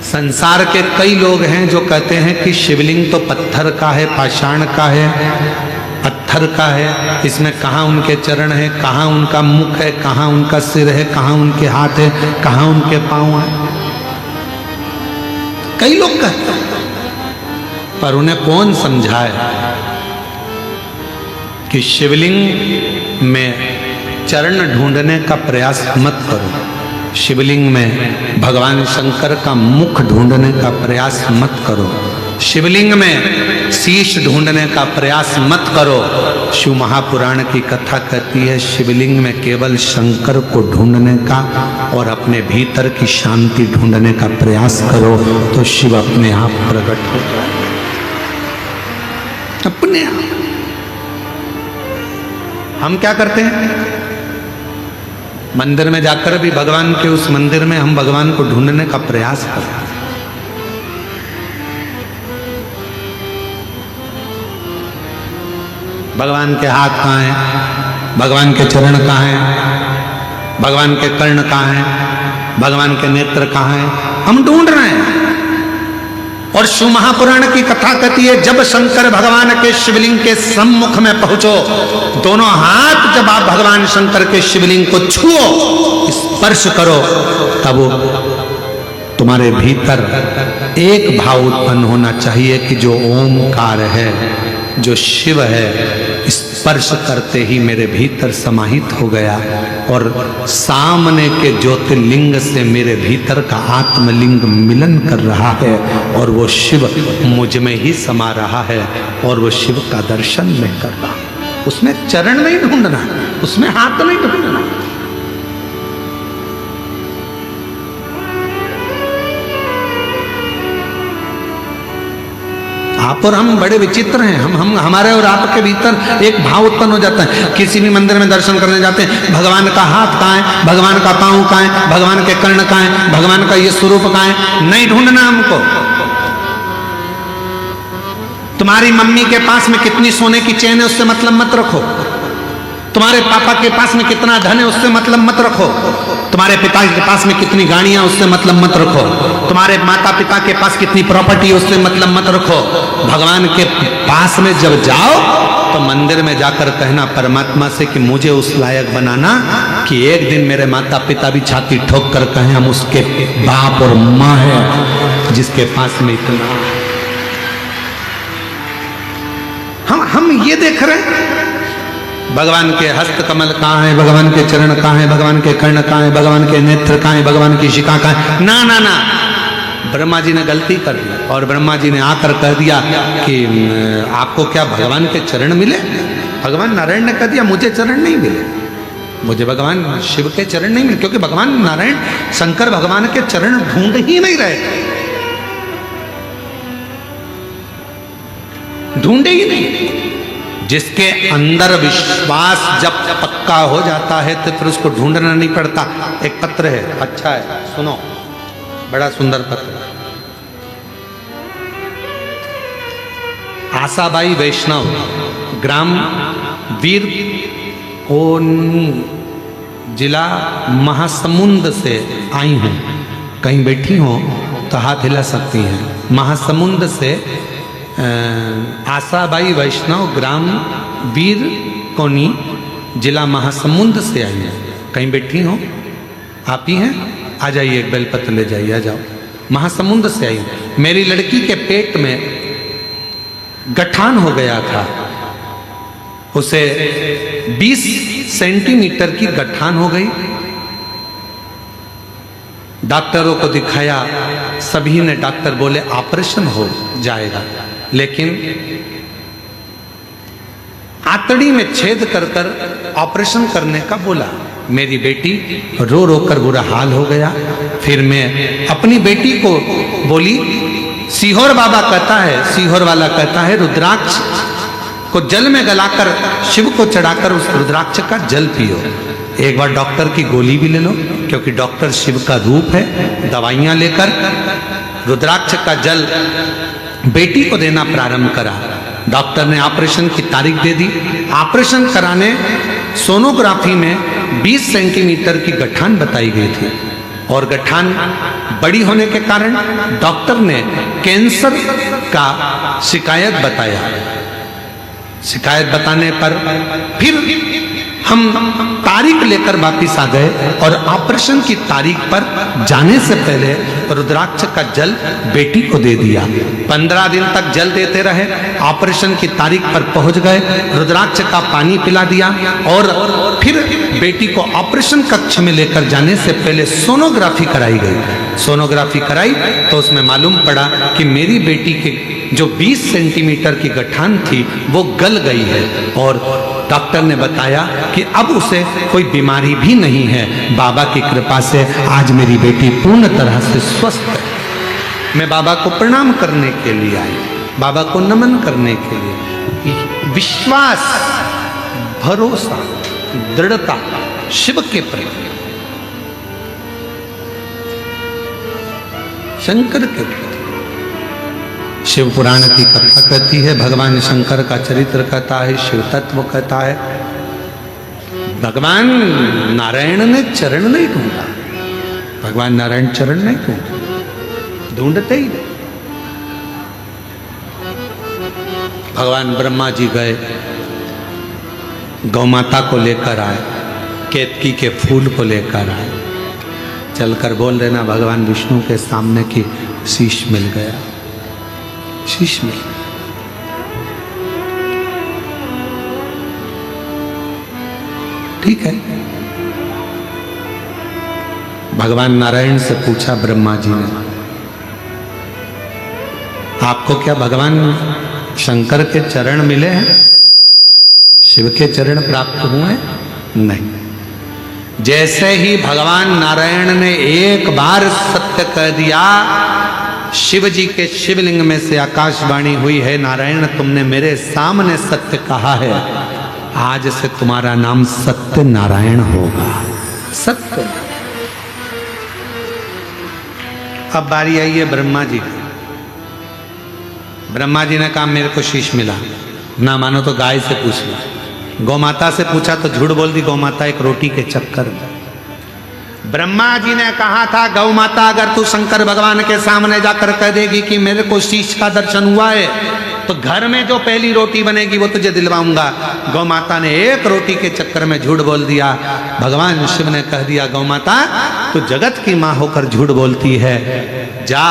संसार के कई लोग हैं जो कहते हैं कि शिवलिंग तो पत्थर का है, पाषाण का है, पत्थर का है, इसमें कहाँ उनके चरण है, कहाँ उनका मुख है, कहाँ उनका सिर है, कहाँ उनके हाथ है, कहाँ उनके पांव है। कई लोग कहते हैं, पर उन्हें कौन समझाए कि शिवलिंग में चरण ढूंढने का प्रयास मत करो, शिवलिंग में भगवान शंकर का मुख ढूंढने का प्रयास मत करो। शिवलिंग में शीश ढूंढने का प्रयास मत करो। शिव महापुराण की कथा कहती है शिवलिंग में केवल शंकर को ढूंढने का और अपने भीतर की शांति ढूंढने का प्रयास करो तो शिव अपने आप प्रकट हो जाए, अपने आप। हम क्या करते हैं, मंदिर में जाकर भी भगवान के उस मंदिर में हम भगवान को ढूंढने का प्रयास करते हैं। भगवान के हाथ कहाँ हैं, भगवान के चरण कहाँ हैं, भगवान के कर्ण कहाँ हैं, भगवान के नेत्र कहाँ हैं, हम ढूंढ रहे हैं। और शिव महापुराण की कथा कहती है जब शंकर भगवान के शिवलिंग के सम्मुख में पहुंचो, दोनों हाथ जब आप भगवान शंकर के शिवलिंग को छुओ, स्पर्श करो, तब तुम्हारे भीतर एक भाव उत्पन्न होना चाहिए कि जो ओमकार है, जो शिव है, स्पर्श करते ही मेरे भीतर समाहित हो गया और सामने के ज्योतिर्लिंग से मेरे भीतर का आत्मलिंग मिलन कर रहा है और वो शिव मुझ में ही समा रहा है और वो शिव का दर्शन मैं कर रहा हूं। उसमें चरण नहीं ढूंढना, उसमें हाथ नहीं ढूंढना। आप और हम बड़े विचित्र हैं। हम हमारे और आपके भीतर एक भाव उत्पन्न हो जाता है। किसी भी मंदिर में दर्शन करने जाते हैं, भगवान का हाथ कहाँ है, भगवान का पांव कहाँ है, भगवान के कर्ण कहाँ है, भगवान का ये स्वरूप कहाँ है, नहीं ढूंढना हमको। तुम्हारी मम्मी के पास में कितनी सोने की चेन है उससे मतलब मत रखो। तुम्हारे पापा के पास में कितना धन है उससे मतलब मत रखो। तुम्हारे पिता के पास में कितनी गाड़ियां उससे मतलब मत रखो। तुम्हारे माता पिता के पास कितनी प्रॉपर्टी उससे मतलब मत रखो। भगवान के पास में जब जाओ तो मंदिर में जाकर कहना परमात्मा से कि मुझे उस लायक बनाना कि एक दिन मेरे माता पिता भी छाती ठोक कर कहें हम उसके बाप और माँ है जिसके पास में इतना। हम ये देख रहे हैं भगवान के हस्त कमल कहाँ है, भगवान के चरण कहाँ है, भगवान के कर्ण कहाँ है, भगवान के नेत्र कहाँ है, भगवान की शिखा कहाँ है। ना ना ना, ब्रह्मा जी ने गलती कर दी और ब्रह्मा जी ने आकर कह दिया कि आपको क्या भगवान के चरण मिले। भगवान नारायण ने कह दिया मुझे चरण नहीं मिले, मुझे भगवान शिव के चरण नहीं मिले, क्योंकि भगवान नारायण शंकर भगवान के चरण ढूंढ ही नहीं रहे थे, ढूंढे ही नहीं। जिसके अंदर विश्वास जब पक्का हो जाता है तो फिर उसको ढूंढना नहीं पड़ता। एक पत्र है, अच्छा है, सुनो, बड़ा सुंदर पत्र। आशाबाई वैष्णव ग्राम वीर कोनी जिला महासमुंद से आई हूं। कहीं बैठी हो तो हाथ हिला सकती हैं। महासमुंद से आशाबाई वैष्णव ग्राम वीर कोनी जिला महासमुंद से आई है। कहीं बैठी हो, आप ही हैं, आ जाइए, एक बेलपत्र ले जाइए, आ जाओ। महासमुंद से आई हूं। मेरी लड़की के पेट में गठान हो गया था, उसे 20 सेंटीमीटर की गठान हो गई। डॉक्टरों को दिखाया, सभी ने डॉक्टर बोले ऑपरेशन हो जाएगा, लेकिन आंतड़ी में छेद कर कर ऑपरेशन करने का बोला। मेरी बेटी रो रो कर बुरा हाल हो गया। फिर मैं अपनी बेटी को बोली, सीहोर बाबा कहता है, सीहोर वाला कहता है रुद्राक्ष को जल में गलाकर शिव को चढ़ाकर उस रुद्राक्ष का जल पियो। एक बार डॉक्टर की गोली भी ले लो, क्योंकि डॉक्टर शिव का रूप है। दवाइयां लेकर रुद्राक्ष का जल बेटी को देना प्रारंभ करा। डॉक्टर ने ऑपरेशन की तारीख दे दी। ऑपरेशन कराने सोनोग्राफी में 20 सेंटीमीटर की गठान बताई गई थी और गठान बड़ी होने के कारण डॉक्टर ने कैंसर का शिकायत बताया। शिकायत बताने पर फिर हम तारीख लेकर वापिस आ गए और ऑपरेशन की तारीख पर जाने से पहले रुद्राक्ष का जल बेटी को दे दिया। 15 दिन तक जल देते रहे। ऑपरेशन की तारीख पर पहुंच गए, रुद्राक्ष का पानी पिला दिया और फिर बेटी को ऑपरेशन कक्ष में लेकर जाने से पहले सोनोग्राफी कराई गई। सोनोग्राफी कराई तो उसमें मालूम पड़ा कि मेरी बेटी के जो 20 सेंटीमीटर की गठान थी वो गल गई है और डॉक्टर ने बताया कि अब उसे कोई बीमारी भी नहीं है। बाबा की कृपा से आज मेरी बेटी पूर्ण तरह से स्वस्थ है। मैं बाबा को प्रणाम करने के लिए आई, बाबा को नमन करने के लिए। विश्वास, भरोसा, दृढ़ता शिव के प्रति, शंकर के प्रति। शिव पुराण की कथा कहती है, भगवान शंकर का चरित्र कहता है, शिव तत्व कहता है। भगवान नारायण ने चरण नहीं ढूंढा, भगवान नारायण चरण नहीं ढूंढते, ढूंढते ही नहीं। भगवान ब्रह्मा जी गए, गौ माता को लेकर आए, केतकी के फूल को लेकर आए, चलकर बोल देना भगवान विष्णु के सामने की शीश मिल गया, शीश मिल गया। ठीक है। भगवान नारायण से पूछा ब्रह्मा जी ने, आपको क्या भगवान शंकर के चरण मिले हैं, शिव के चरण प्राप्त हुए? नहीं। जैसे ही भगवान नारायण ने एक बार सत्य कह दिया, शिव जी के शिवलिंग में से आकाशवाणी हुई है, नारायण तुमने मेरे सामने सत्य कहा है, आज से तुम्हारा नाम सत्य नारायण होगा। सत्य। अब बारी आई है ब्रह्मा जी की। ब्रह्मा जी ने कहा मेरे को शीश मिला, ना मानो तो गाय से पूछ लो। गौ माता से पूछा तो झूठ बोल दी गौ माता एक रोटी के चक्कर में। ब्रह्मा जी ने कहा था गौ माता अगर तू शंकर भगवान के सामने जाकर कह देगी कि मेरे को शीश का दर्शन हुआ है तो घर में जो पहली रोटी बनेगी वो तुझे दिलवाऊंगा। गौ माता ने एक रोटी के चक्कर में झूठ बोल दिया। भगवान शिव ने कह दिया गौ माता तू जगत की मां होकर झूठ बोलती है, जा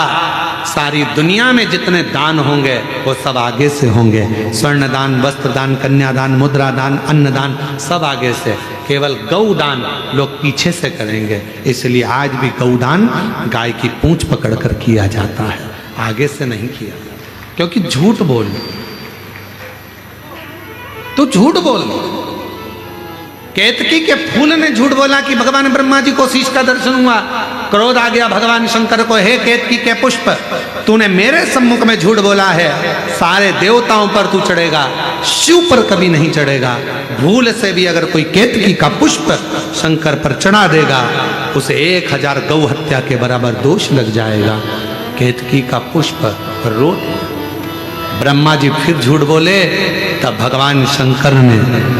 सारी दुनिया में जितने दान होंगे वो सब आगे से होंगे। स्वर्ण दान, वस्त्र दान, कन्यादान, मुद्रा दान, अन्न दान सब आगे से, केवल गौदान लोग पीछे से करेंगे। इसलिए आज भी गौदान गाय की पूंछ पकड़कर किया जाता है, आगे से नहीं किया, क्योंकि झूठ बोल तो झूठ बोल। केतकी के फूल ने झूठ बोला कि भगवान ब्रह्मा जी को शीश का दर्शन हुआ। क्रोध आ गया भगवान शंकर को, हे केतकी के पुष्प तूने मेरे सम्मुख में झूठ बोला है, सारे देवताओं पर तू चढ़ेगा, शिव पर कभी नहीं चढ़ेगा। भूल से भी अगर कोई केतकी का पुष्प शंकर पर चढ़ा देगा उसे 1000 गौ हत्या के बराबर दोष लग जाएगा। केतकी का पुष्प रोट। ब्रह्मा जी फिर झूठ बोले, तब भगवान शंकर ने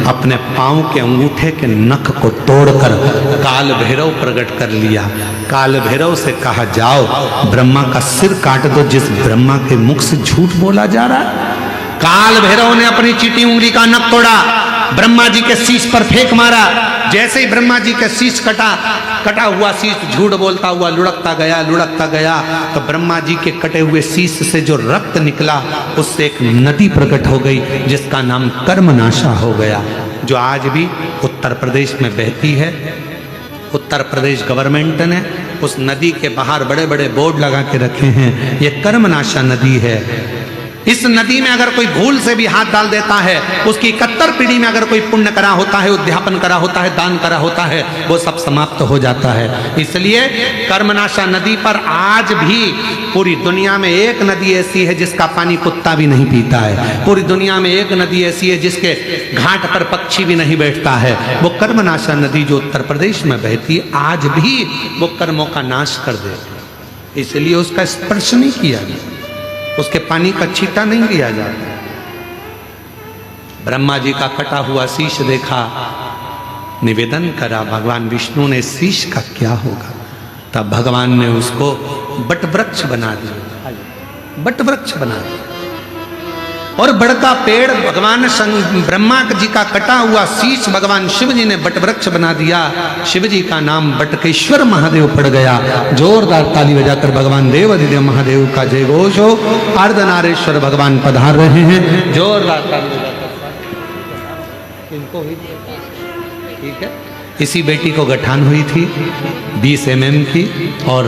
अपने पांव के अंगूठे के नख को तोड़कर काल भैरव प्रकट कर लिया। काल भैरव से कहा जाओ ब्रह्मा का सिर काट दो जिस ब्रह्मा के मुख से झूठ बोला जा रहा है। काल भैरव ने अपनी चीटी उंगली का नख तोड़ा, ब्रह्मा जी के शीश पर फेंक मारा। जैसे ही ब्रह्मा जी के शीश कटा हुआ शीश झूठ बोलता हुआ लुढ़कता गया, तो ब्रह्मा जी के कटे हुए शीश से जो रक्त निकला उससे एक नदी प्रकट हो गई जिसका नाम कर्मनाशा हो गया, जो आज भी उत्तर प्रदेश में बहती है। उत्तर प्रदेश गवर्नमेंट ने उस नदी के बाहर बड़े बड़े बोर्ड लगा के रखे हैं, ये कर्मनाशा नदी है। इस नदी में अगर कोई भूल से भी हाथ डाल देता है, उसकी 71 पीढ़ी में अगर कोई पुण्य करा होता है, उद्यापन करा होता है, दान करा होता है, वो सब समाप्त हो जाता है। इसलिए कर्मनाशा नदी पर आज भी पूरी दुनिया में एक नदी ऐसी है जिसका पानी कुत्ता भी नहीं पीता है। पूरी दुनिया में एक नदी ऐसी है जिसके घाट पर पक्षी भी नहीं बैठता है, वो कर्मनाशा नदी जो उत्तर प्रदेश में बहती है, आज भी वो कर्मों का नाश कर देती। इसलिए उसका स्पर्श नहीं किया गया, उसके पानी का छींटा नहीं लिया जाता। ब्रह्मा जी का कटा हुआ शीश देखा, निवेदन करा भगवान विष्णु ने शीश का क्या होगा। तब भगवान ने उसको बट वृक्ष बना दिया, बट वृक्ष बना दिया। और बड़का पेड़ भगवान ब्रह्मा जी का कटा हुआ शीश भगवान शिव जी ने बट वृक्ष बना दिया। शिव जी का नाम बटकेश्वर महादेव पड़ गया। जोरदार ताली बजाकर भगवान देवाधिदेव महादेव का जय घोष हो। अर्धनारेश्वर भगवान पधार रहे हैं, जोरदार ताली बजाकर इनको ही ठीक है। इसी बेटी को गठान हुई थी 20 mm की, और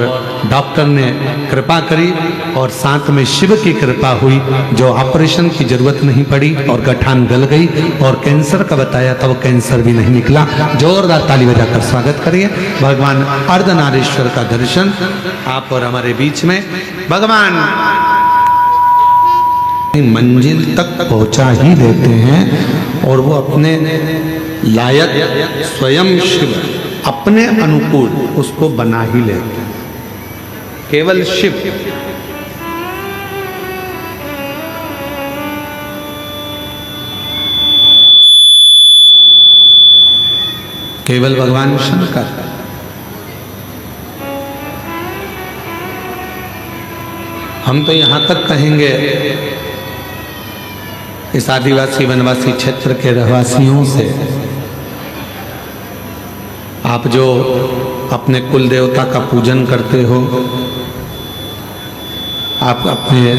डॉक्टर ने कृपा करी और साथ में शिव की कृपा हुई, जो ऑपरेशन की जरूरत नहीं पड़ी और गठान गल गई। और कैंसर का बताया था, वो कैंसर भी नहीं निकला। जोरदार ताली बजाकर स्वागत करिए भगवान अर्धनारीश्वर का दर्शन आप और हमारे बीच में। भगवान मंजिल तक पहुंचा ही देते हैं और वो अपने लायक स्वयं शिव अपने अनुकूल उसको बना ही लेते हैं। केवल शिव केवल भगवान शंकर। हम तो यहां तक कहेंगे इस आदिवासी वनवासी क्षेत्र के रहवासियों से, आप जो अपने कुल देवता का पूजन करते हो, आप अपने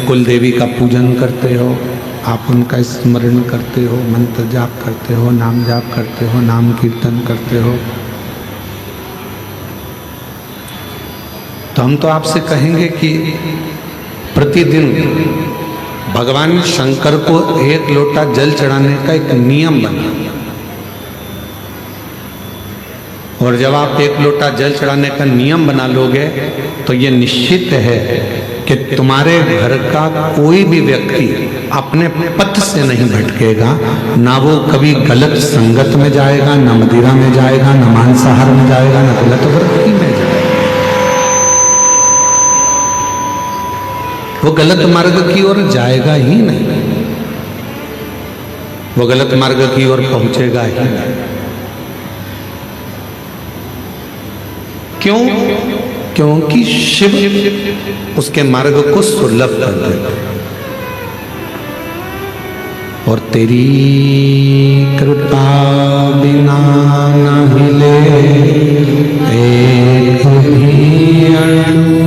कुल देवी का पूजन करते हो, आप उनका स्मरण करते हो, मंत्र जाप करते हो, नाम जाप करते हो, नाम कीर्तन करते हो, तो हम तो आपसे कहेंगे कि प्रतिदिन भगवान शंकर को 1 लोटा जल चढ़ाने का एक नियम बना, और जब आप 1 लोटा जल चढ़ाने का नियम बना लोगे तो ये निश्चित है कि तुम्हारे घर का कोई भी व्यक्ति अपने पथ से नहीं भटकेगा। ना वो कभी गलत संगत में जाएगा, ना मदिरा में जाएगा, ना मांसाहार में जाएगा, ना गलत वृत्ति में जाएगा। वो गलत मार्ग की ओर जाएगा ही नहीं, वो गलत मार्ग की ओर पहुंचेगा ही नहीं। क्यों? क्योंकि शिव उसके मार्ग को सुलभ कर देते। और तेरी कृपा बिना न हिले एक भी अणु,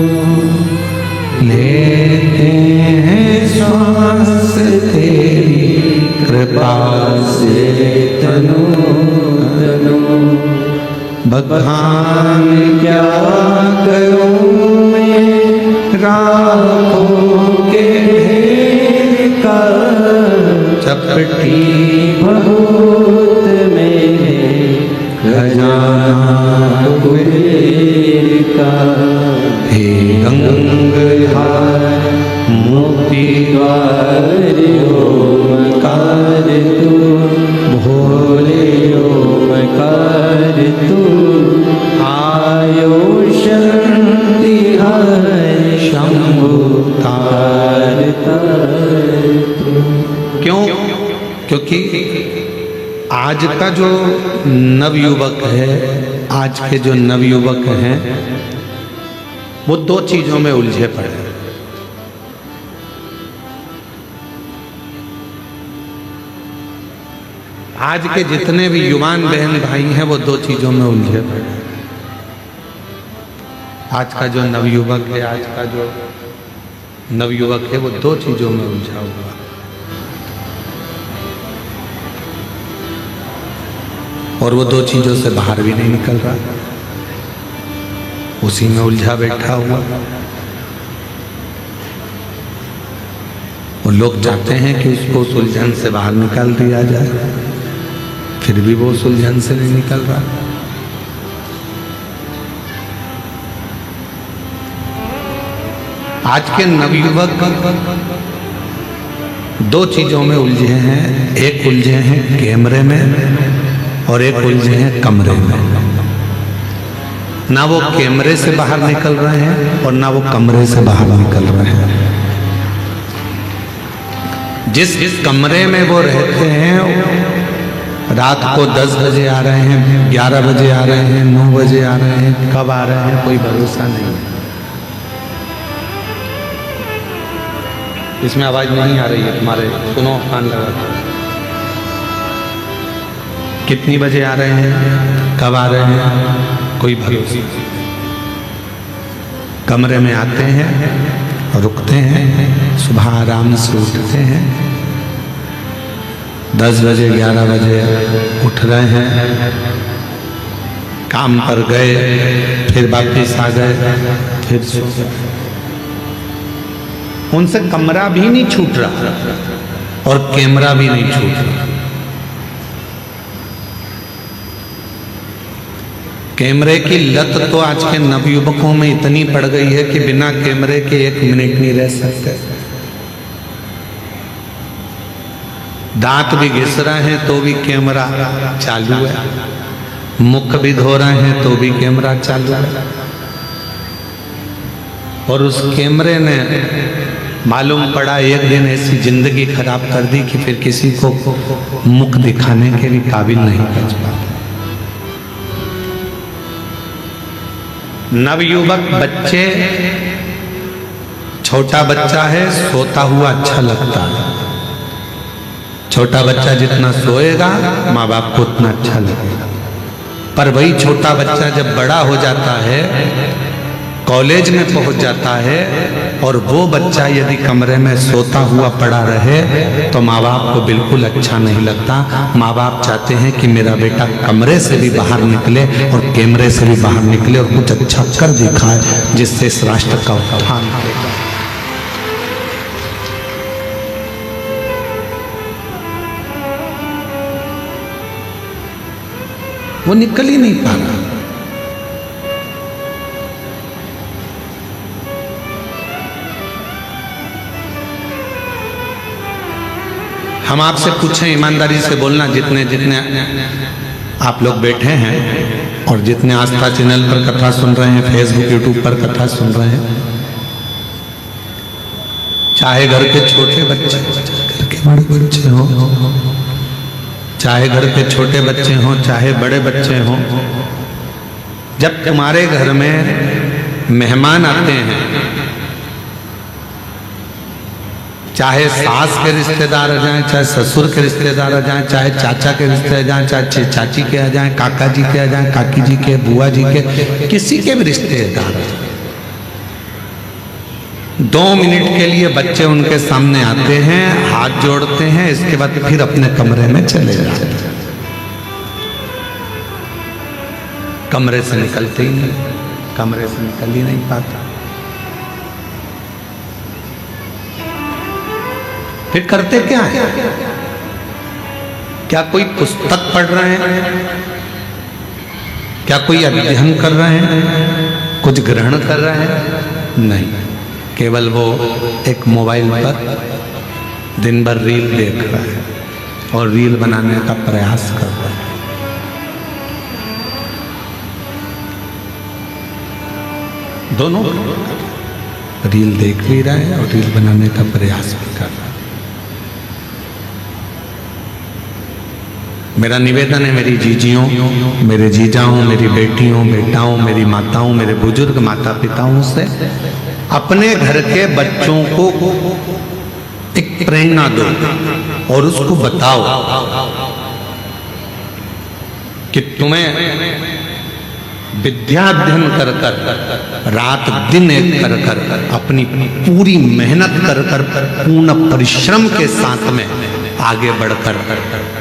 लेते हैं श्वास तेरी कृपा से तनु तनु। भगवान क्या करूं मैं राहों के ढेर का, चपटी बहुत मेरे खजाना कुबेर का। हे गंगहार मोती द्वार ओमकार तू, भोले ओमकार तू। आयो शक्ति है शंभु तार तार तू। क्यों? क्योंकि आज का जो नवयुवक है, आज के जो नवयुवक हैं, वो 2 चीजों में उलझे पड़े हैं। आज के जितने भी युवान बहन भाई हैं वो 2 चीजों में उलझे पड़े हैं। आज का जो नवयुवक है, आज का जो नवयुवक है वो 2 चीजों में उलझा हुआ। और वो 2 चीजों से बाहर भी नहीं निकल रहा, उसी में उलझा बैठा हुआ। और लोग चाहते हैं कि उसको उस उलझन से बाहर निकाल दिया जाए, फिर भी वो उस उलझन से नहीं निकल रहा। आज के नवयुवक 2 चीजों में उलझे हैं। एक उलझे हैं कैमरे में और एक उलझे हैं कमरे में। ना वो कैमरे से बाहर निकल रहे हैं और ना वो कमरे से बाहर निकल रहे हैं। जिस कमरे में वो रहते हैं, रात को 10 बजे आ रहे हैं, 11 बजे आ रहे हैं, 9 बजे आ रहे हैं, कब आ रहे हैं कोई भरोसा नहीं है। इसमें आवाज नहीं आ रही है तुम्हारे, सुनो कान लगा। कितनी बजे आ रहे हैं, कब आ रहे हैं, कोई भरोसा। कमरे में आते हैं, रुकते हैं, सुबह आराम से उठते हैं, 10 बजे 11 बजे उठ रहे हैं, काम पर गए, फिर वापिस आ गए, फिर सो गए। उनसे कमरा भी नहीं छूट रहा और कैमरा भी नहीं छूट रहा। कैमरे की लत तो आज के नवयुवकों में इतनी पड़ गई है कि बिना कैमरे के 1 मिनट नहीं रह सकते। दांत भी घिस रहे हैं तो भी कैमरा चालू है, मुख भी धो रहे हैं तो भी कैमरा चालू है। और उस कैमरे ने मालूम पड़ा एक दिन ऐसी जिंदगी खराब कर दी कि फिर किसी को मुख दिखाने के भी काबिल नहीं बच पाता। नवयुवक बच्चे, छोटा बच्चा है, सोता हुआ अच्छा लगता है। छोटा बच्चा जितना सोएगा माँ बाप को उतना अच्छा लगेगा। पर वही छोटा बच्चा जब बड़ा हो जाता है, कॉलेज में पहुंच जाता है, और वो बच्चा यदि कमरे में सोता हुआ पड़ा रहे तो माँ बाप को बिल्कुल अच्छा नहीं लगता। माँ बाप चाहते हैं कि मेरा बेटा कमरे से भी बाहर निकले और कैमरे से भी बाहर निकले और कुछ अच्छा कर दिखाए जिससे इस राष्ट्र का उत्थान करेगा। वो निकल ही नहीं पा रहा। हम आपसे पूछें, ईमानदारी से बोलना, जितने जितने आप लोग बैठे हैं और जितने आस्था चैनल पर कथा सुन रहे हैं, फेसबुक यूट्यूब पर कथा सुन रहे हैं, चाहे घर के छोटे बच्चे, घर के बड़े बच्चे हो, चाहे घर के छोटे बच्चे हों, चाहे बड़े बच्चे हों, जब तुम्हारे घर में मेहमान आते हैं, चाहे सास के रिश्तेदार आ जाएं, चाहे ससुर के रिश्तेदार आ जाएं, चाहे चाचा के रिश्तेदार आ जाएं, चाहे चाची के आ जाएं, काका जी के आ जाएं, काकी जी के, बुआ जी के, किसी के भी रिश्तेदार, 2 मिनट के लिए बच्चे उनके सामने आते हैं, हाथ जोड़ते हैं, इसके बाद फिर अपने कमरे में चले जाते हैं। कमरे से निकलते ही नहीं, कमरे से निकल ही नहीं पाता। फिर करते क्या है? क्या कोई पुस्तक पढ़ रहे हैं? क्या कोई अध्ययन कर रहे हैं? कुछ ग्रहण कर रहे हैं? नहीं, केवल वो एक मोबाइल पर दिन भर रील देख रहा है और रील बनाने का प्रयास कर रहा है। दोनों रील देख भी रहा है और रील बनाने का प्रयास भी कर रहा है। मेरा निवेदन है मेरी जीजियों, मेरे जीजाओं, मेरी बेटियों, बेटाओं, मेरी माताओं, मेरे बुजुर्ग माता पिताओं से अपने घर के बच्चों को एक प्रेरणा दो और उसको बताओ कि तुम्हें विद्या अध्ययन कर कर, रात दिन एक कर कर, अपनी पूरी मेहनत कर कर, पूर्ण परिश्रम के साथ में आगे बढ़कर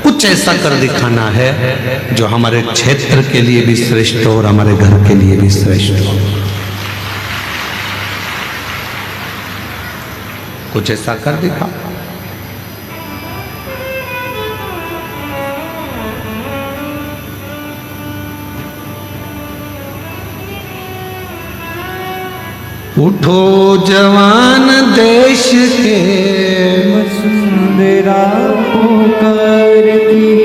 कुछ ऐसा कर दिखाना है जो हमारे क्षेत्र के लिए भी श्रेष्ठ हो और हमारे घर के लिए भी श्रेष्ठ हो। कुछ ऐसा कर दिखा। उठो जवान देश के वसुंधरा पुकारती,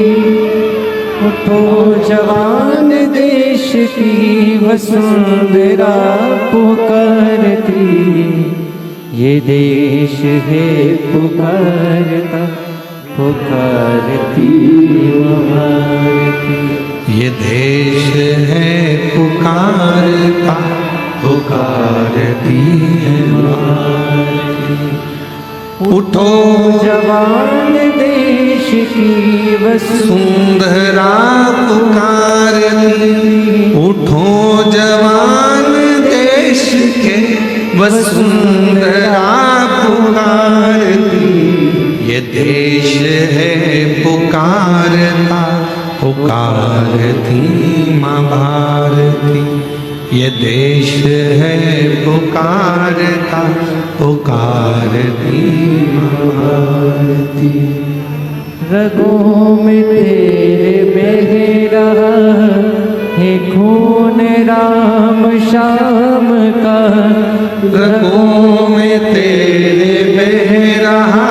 उठो जवान देश की वसुंधरा पुकारती, ये देश है पुकारता, पुकारती भारती। ये देश है पुकारता, पुकारती भारती। उठो जवान देश की वसुंधरा पुकारती, उठो जवान देश के वसुंधरा पुकारती। ये देश है पुकारता, पुकारती माँ भारती। ये देश है पुकारता पुकारती भारती। रगों में तेरे बह रहा है खून राम श्याम का। रगों में तेरे बह रहा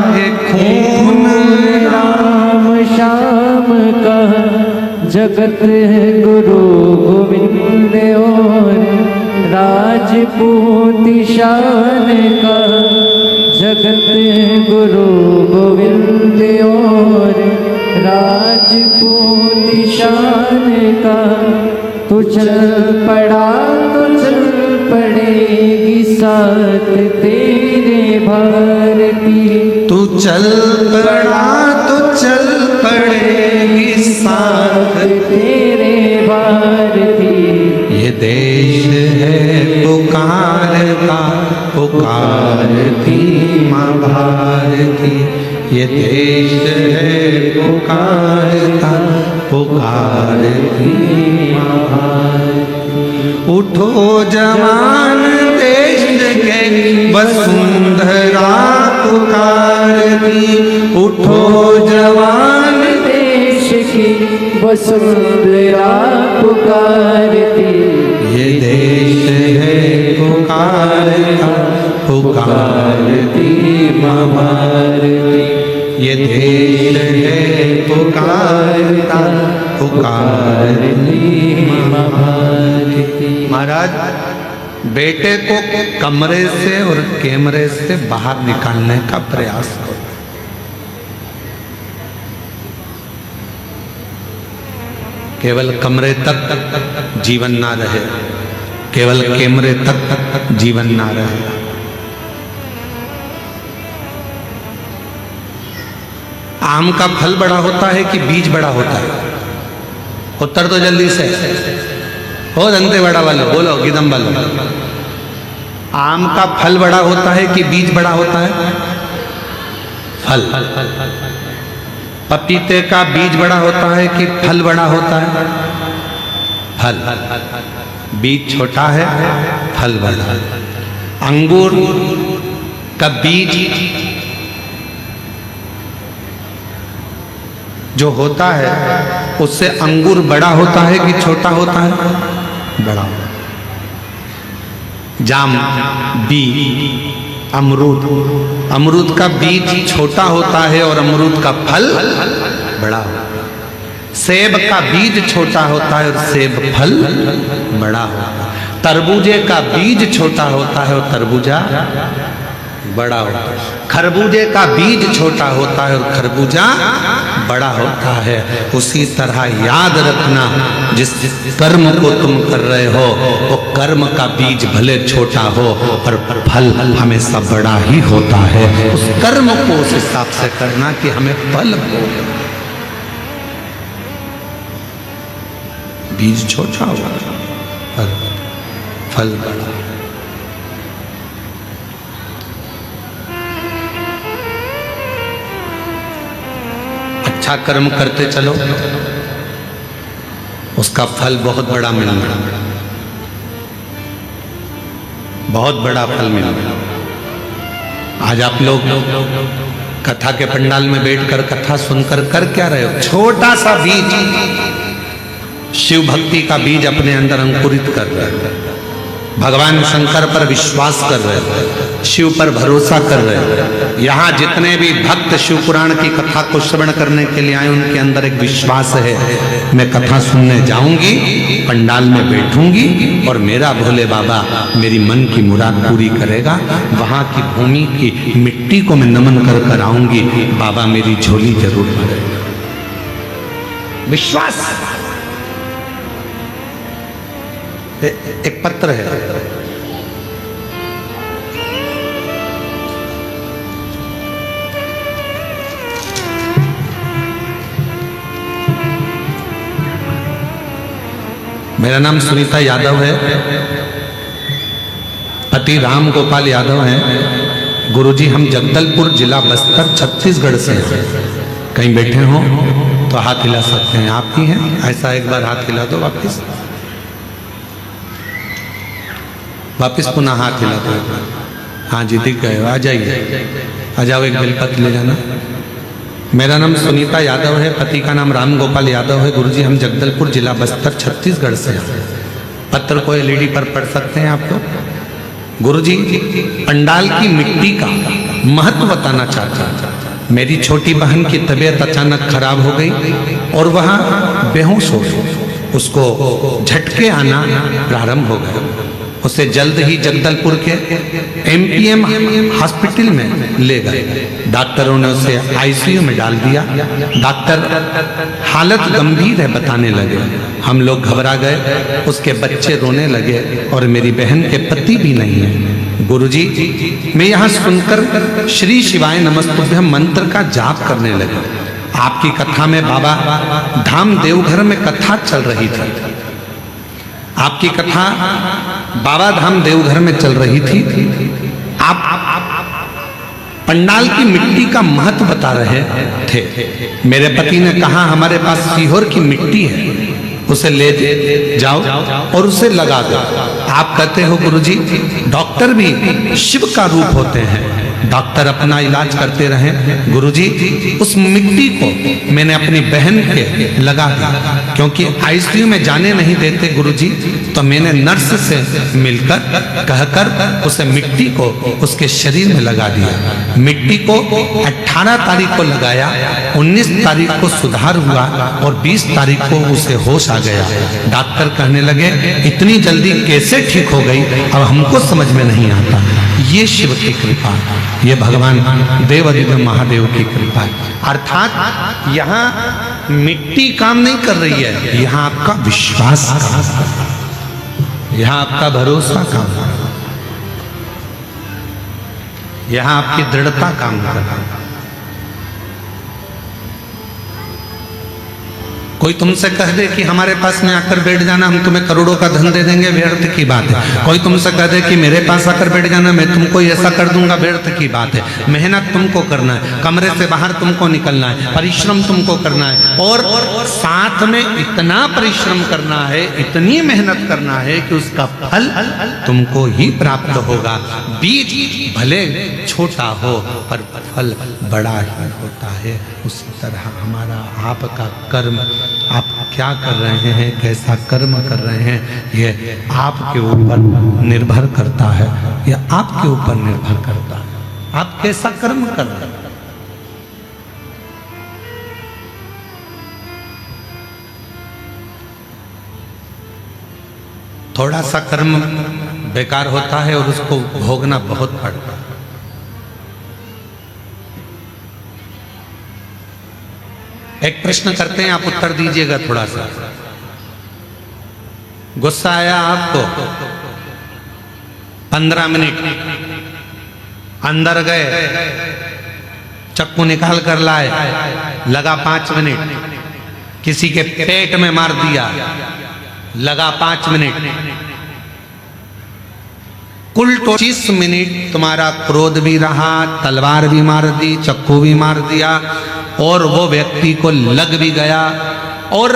है खून राम श्याम का। जगत गुरु गोविंद और राजपूत शान का। जगत गुरु गोविंद और राजपूत शान का। तू चल पड़ा तो चल पड़ेगी साथ तेरे भारती। तू चल पड़ा तो चल पड़ेगी साथ तेरे भारती। ये देश है पुकारता पुकारती माँ भारती। ये देश है पुकारता पुकारती माँ भारती। उठो जवान देश के वसुंधरा पुकारती। उठो जवान देश की वसुंधरा पुकारती। ये देश है पुकारता पुकारती माँ भारती। ये देश है पुकारता पुकारती माँ भारती। महाराज, बेटे को कमरे से और कैमरे से बाहर निकालने का प्रयास करो। केवल कमरे तक जीवन ना रहे, केवल कैमरे तक जीवन ना रहे। आम का फल बड़ा होता है कि बीज बड़ा होता है? उत्तर तो जल्दी से हो, दंते बड़ा वाले बोलो, गिदम वाले। आम का फल बड़ा होता है कि बीज बड़ा होता है? फल। पपीते का बीज बड़ा होता है कि फल बड़ा होता है? फल। बीज छोटा है, फल बड़ा। अंगूर का बीज जो होता है उससे अंगूर बड़ा होता है कि छोटा होता है? बड़ा। जाम, बीज, अमरूद। अमरूद का बीज छोटा होता है और अमरूद का फल बड़ा होता है। सेब का बीज छोटा होता है और सेब फल बड़ा होता है। तरबूजे का बीज छोटा होता है और तरबूजा बड़ा होता है। खरबूजे का बीज छोटा होता है और खरबूजा बड़ा होता है। उसी तरह याद रखना, जिस कर्म को तुम कर रहे हो वो कर्म का बीज भले छोटा हो पर फल हमेशा बड़ा ही होता है। उस कर्म को उस हिसाब से करना कि हमें फल हो। बीज छोटा होगा पर फल बड़ा। अच्छा कर्म करते चलो, उसका फल बहुत बड़ा मिलना, बहुत बड़ा फल मिलना। आज आप लोग कथा के पंडाल में बैठकर कथा सुनकर कर क्या रहे हो? छोटा सा बीज, शिव भक्ति का बीज अपने अंदर अंकुरित कर रहे हो। भगवान शंकर पर विश्वास कर रहे हो, शिव पर भरोसा कर रहे हो। यहाँ जितने भी भक्त शिव पुराण की कथा को श्रवण करने के लिए आए उनके अंदर एक विश्वास है, मैं कथा सुनने जाऊंगी, पंडाल में बैठूंगी और मेरा भोले बाबा मेरी मन की मुराद पूरी करेगा। वहां की भूमि की मिट्टी को मैं नमन कर कर आऊंगी, बाबा मेरी झोली जरूर भरेगा। विश्वास। एक पत्र है, मेरा नाम सुनीता यादव है, पति राम गोपाल यादव हैं। गुरुजी हम जगदलपुर जिला बस्तर छत्तीसगढ़ से हैं। कहीं बैठे हो तो हाथ हिला सकते हैं। आप ही हैं? ऐसा एक बार हाथ हिला दो वापिस। वापस पुनः हाथ हिलाते हुए, हाँ जी दिख गए, आ जाइए, आ जाओ, एक बेलपत्र ले जाना। मेरा नाम सुनीता यादव है, पति का नाम राम गोपाल यादव है। गुरुजी हम जगदलपुर जिला बस्तर छत्तीसगढ़ से हैं। पत्र को एलईडी पर पढ़ सकते हैं आप लोग। गुरुजी पंडाल की मिट्टी का महत्व बताना चाहता हूं। मेरी छोटी बहन की तबीयत अचानक खराब हो गई और वह बेहोश हो गई। उसको झटके आना प्रारंभ हो गए। उसे जल्द ही जगदलपुर के एमपीएम हॉस्पिटल में ले गए। डॉक्टरों ने उसे आईसीयू में डाल दिया। डॉक्टर हालत गंभीर है बताने लगे। हम लोग घबरा गए, उसके बच्चे रोने लगे और मेरी बहन के पति भी नहीं है। गुरुजी मैं यहाँ सुनकर श्री शिवाय नमस्तुभ्यम मंत्र का जाप करने लगे। आपकी कथा में बाबा धाम देवघर में कथा चल रही थी। आपकी कथा बाबा धाम देवघर में चल रही थी। आप पंडाल की मिट्टी का महत्व बता रहे थे। मेरे पति ने कहा हमारे पास सीहोर की मिट्टी है, उसे ले जाओ और उसे लगा दो। आप कहते हो गुरुजी डॉक्टर भी शिव का रूप होते हैं। डॉक्टर अपना इलाज करते रहे। गुरुजी उस मिट्टी को मैंने अपनी बहन के लगा दिया, क्योंकि आईसीयू में जाने नहीं देते गुरुजी, तो मैंने नर्स से मिलकर कहकर उसे मिट्टी को उसके शरीर में लगा दिया। मिट्टी को 18 तारीख को लगाया, 19 तारीख को सुधार हुआ और 20 तारीख को उसे होश आ गया। डॉक्टर कहने लगे इतनी जल्दी कैसे ठीक हो गई, अब हमको समझ में नहीं आता। ये शिव की कृपा, ये भगवान देवाधिदेव महादेव की कृपा है। अर्थात यहाँ मिट्टी काम नहीं कर रही है, यहाँ आपका विश्वास काम कर रहा है, यहाँ आपका भरोसा काम कर रहा है, यहाँ आपकी दृढ़ता काम कर रहा है। कोई तुमसे कह दे कि हमारे पास में आकर बैठ जाना, हम तुम्हें करोड़ों का धन दे देंगे, व्यर्थ की बात है। कोई तुमसे कह दे कि मेरे पास आकर बैठ जाना, मैं तुमको ऐसा कर दूंगा, व्यर्थ की बात है। मेहनत तुमको करना है, कमरे से बाहर तुमको निकलना है, परिश्रम तुमको करना है और साथ में इतना परिश्रम करना है, इतनी मेहनत करना है कि उसका फल तुमको ही प्राप्त होगा। बीज भले छोटा हो पर फल बड़ा ही होता है। उसी तरह हमारा आपका कर्म, आप क्या कर रहे हैं, कैसा कर्म कर रहे हैं, यह आपके ऊपर निर्भर करता है। यह आपके ऊपर निर्भर करता है, आप कैसा कर्म कर रहे हैं। थोड़ा सा कर्म बेकार होता है और उसको भोगना बहुत पड़ता है। एक प्रश्न करते हैं, आप उत्तर दीजिएगा। थोड़ा सा गुस्सा आया आपको, 15 मिनट अंदर गए, चक्कू निकाल कर लाए, लगा 5 मिनट, किसी के पेट में मार दिया, लगा 5 मिनट, कुल 25 मिनट तुम्हारा क्रोध भी रहा, तलवार भी मार दी, चक्कू भी मार दिया और वो व्यक्ति को लग भी गया। और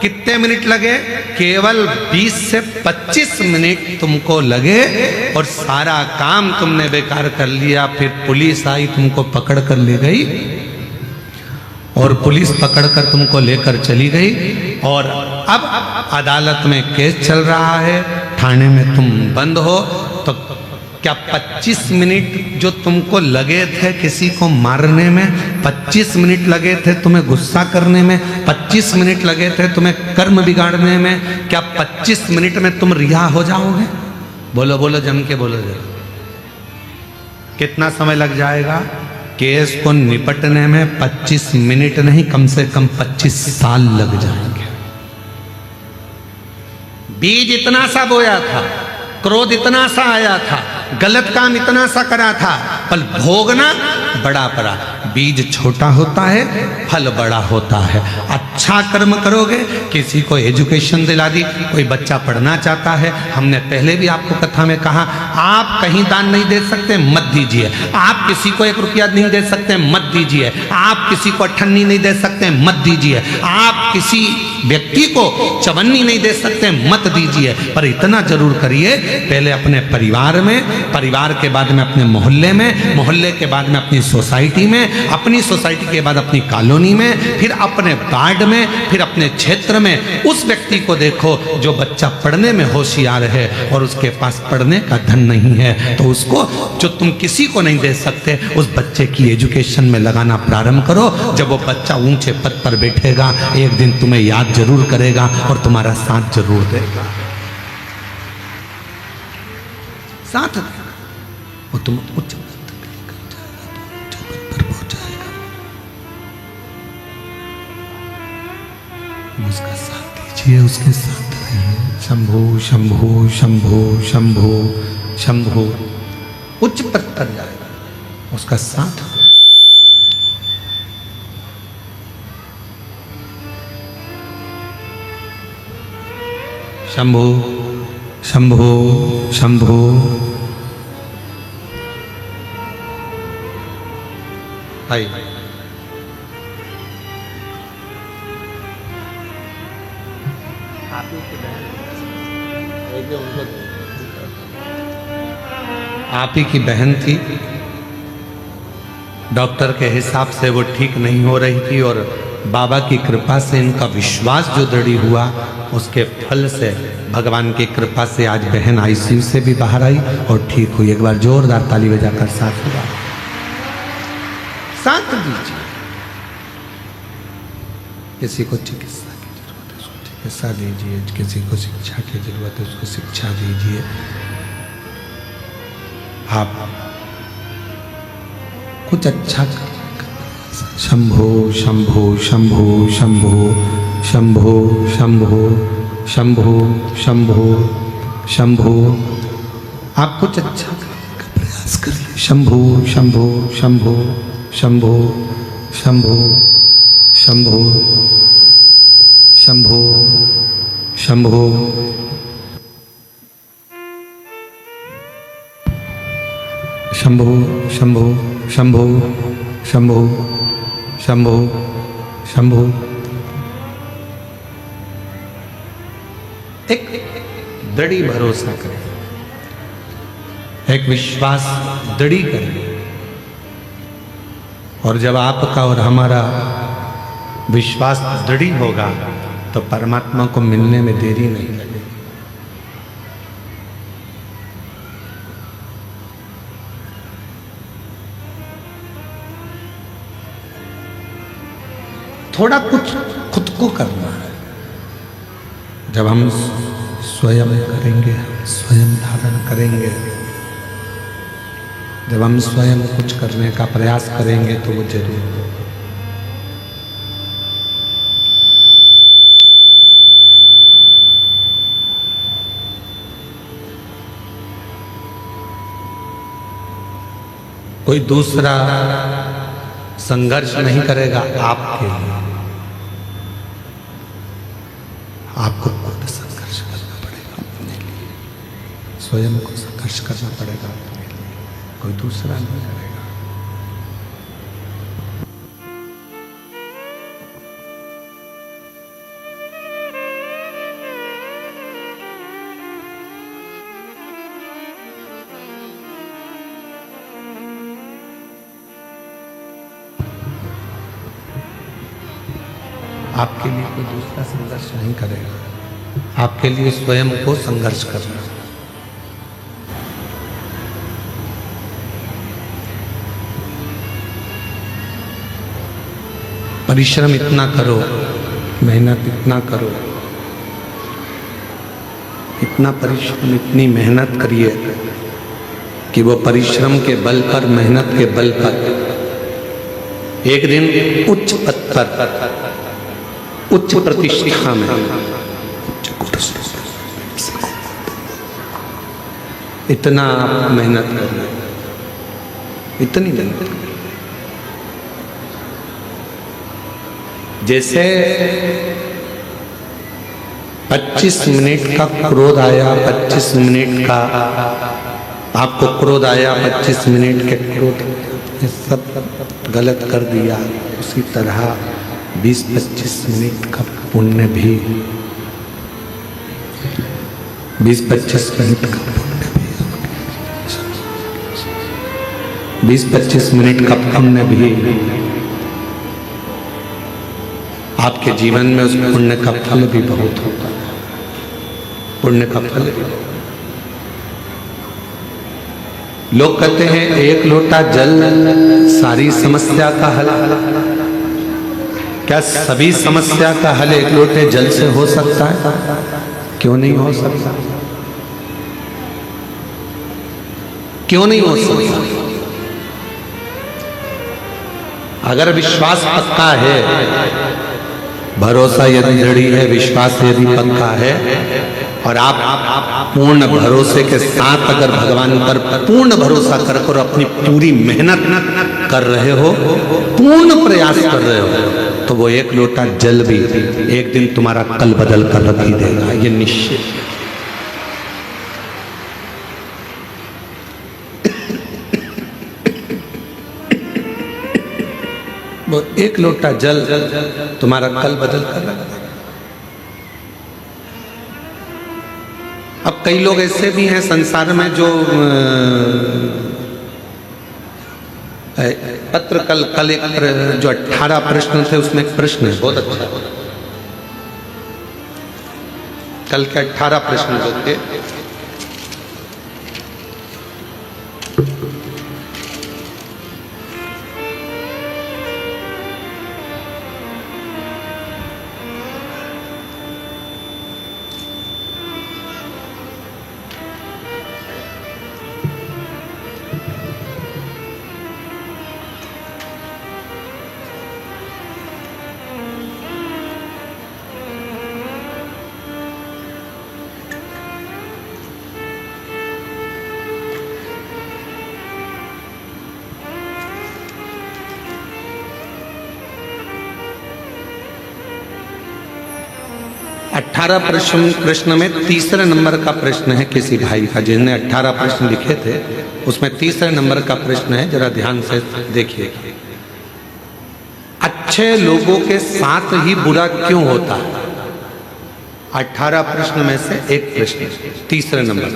कितने मिनट लगे? केवल 20 से 25 मिनट तुमको लगे और सारा काम तुमने बेकार कर लिया। फिर पुलिस आई, तुमको पकड़ कर ले गई और पुलिस पकड़कर तुमको लेकर चली गई और अब अदालत में केस चल रहा है, थाने में तुम बंद हो। तो क्या 25 मिनट जो तुमको लगे थे किसी को मारने में, 25 मिनट लगे थे तुम्हें गुस्सा करने में, 25 मिनट लगे थे तुम्हें कर्म बिगाड़ने में, क्या 25 मिनट में तुम रिहा हो जाओगे? बोलो बोलो, जम के बोलो जरा। कितना समय लग जाएगा? केस को निपटने में 25 मिनट नहीं, कम से कम 25 साल लग जाएंगे। बीज इतना सा बोया था, क्रोध इतना सा आया था, गलत काम इतना सा करा था, पर भोगना बड़ा पड़ा। बीज छोटा होता है, फल बड़ा होता है। अच्छा कर्म करोगे, किसी को एजुकेशन दिला दी, कोई बच्चा पढ़ना चाहता है, हमने पहले भी आपको कथा में कहा, आप कहीं दान नहीं दे सकते, मत दीजिए। आप किसी को 1 रुपया नहीं दे सकते, मत दीजिए। आप किसी को 98 नहीं दे सकते, मत दीजिए। आप किसी व्यक्ति को चवन्नी नहीं दे सकते, मत दीजिए, पर इतना जरूर करिए, पहले अपने परिवार में, परिवार के बाद में अपने मोहल्ले में, मोहल्ले के बाद में अपनी सोसाइटी में, अपनी सोसाइटी के बाद अपनी कॉलोनी में, फिर अपने वार्ड में, फिर अपने क्षेत्र में उस व्यक्ति को देखो जो बच्चा पढ़ने में होशियार है और उसके पास पढ़ने का धन नहीं है, तो उसको जो तुम किसी को नहीं दे सकते उस बच्चे की एजुकेशन में लगाना प्रारंभ करो। जब वो बच्चा ऊंचे पद पर बैठेगा, एक दिन तुम्हें याद जरूर करेगा और तुम्हारा साथ जरूर देगा, साथ देगा, वो तुम उच्च पद पर पहुंच जाएगा। उसका साथ दीजिए, उसके साथ रहिए। शंभो शंभो शंभो शंभो शंभो, उच्च पद पर जाएगा, उसका साथ। शंभो शंभो शंभो, भाई आप ही की बहन थी, डॉक्टर के हिसाब से वो ठीक नहीं हो रही थी और बाबा की कृपा से इनका विश्वास जो दृढ़ हुआ, उसके फल से भगवान की कृपा से आज बहन आईसीयू से भी बाहर आई और ठीक हुई। एक बार जोरदार ताली बजाकर साथ हुआ, साथ दीजिए। किसी को चिकित्सा की जरूरत है उसको चिकित्सा दीजिए, किसी को शिक्षा की जरूरत है उसको शिक्षा दीजिए। आप कुछ अच्छा कर। शंभो शंभो शंभो शंभो शंभो शंभो शंभो शंभो शंभो, आप कुछ अच्छा करने का प्रयास करिए। शंभो शंभो शंभो शंभो शंभो शंभो शंभो शंभो, शंभो शंभो शंभो शंभो शंभो शंभो। एक दृढ़ भरोसा करें, एक विश्वास दृढ़ करें, और जब आपका और हमारा विश्वास दृढ़ होगा तो परमात्मा को मिलने में देरी नहीं लगेगी। थोड़ा कुछ खुद को करना है। जब हम स्वयं करेंगे, स्वयं धारण करेंगे, जब हम स्वयं कुछ करने का प्रयास करेंगे तो वो जरूर होगा। कोई दूसरा संघर्ष नहीं करेगा आपके लिए, आपको खुद संघर्ष करना पड़ेगा अपने लिए, स्वयं को संघर्ष करना पड़ेगा अपने लिए, कोई दूसरा नहीं करेगा। आपके लिए कोई दूसरा संघर्ष नहीं करेगा, आपके लिए स्वयं को संघर्ष करना। परिश्रम इतना करो, मेहनत इतना करो, इतना परिश्रम, इतनी मेहनत करिए कि वो परिश्रम के बल पर, मेहनत के बल पर एक दिन उच्च पद पर, उच्च प्रतिष्ठा में, इतना आप मेहनत करना, इतनी मेहनत करना। जैसे 25 मिनट का क्रोध आया, 25 मिनट का आपको क्रोध आया, 25 मिनट के क्रोध सब गलत कर दिया, उसी तरह 20-25 मिनट का पुण्य भी 20-25 मिनट का पुण्य भी 20-25 मिनट का पुण्य भी आपके जीवन में उस पुण्य का फल भी बहुत होता है। पुण्य का फल भी। लोग कहते हैं एक लोटा जल सारी समस्या का हल। क्या सभी समस्या का हल एक लोटे जल से हो सकता है? क्यों नहीं हो सकता? क्यों नहीं हो सकता? अगर विश्वास पक्का है, भरोसा यदि दृढ़ है, विश्वास यदि पक्का है और आप पूर्ण भरोसे के साथ अगर भगवान पर पूर्ण भरोसा कर अपनी पूरी मेहनत कर रहे हो, पूर्ण प्रयास कर रहे हो, तो वो एक लोटा जल भी एक दिन तुम्हारा कल बदल कर रख ही देगा, ये निश्चित। वो एक लोटा जल तुम्हारा कल बदल कर रख देगा। अब कई लोग ऐसे भी हैं संसार में जो पत्र कल एक जो 18 प्रश्न थे उसमें एक प्रश्न है बहुत अच्छा। कल के 18 प्रश्न जो थे प्रश्न में तीसरे नंबर का प्रश्न है किसी भाई का, जिसने 18 प्रश्न लिखे थे उसमें तीसरे नंबर का प्रश्न है, जरा ध्यान से देखिए। अच्छे लोगों के साथ ही बुरा क्यों होता है? 18 प्रश्न में से एक प्रश्न तीसरे नंबर,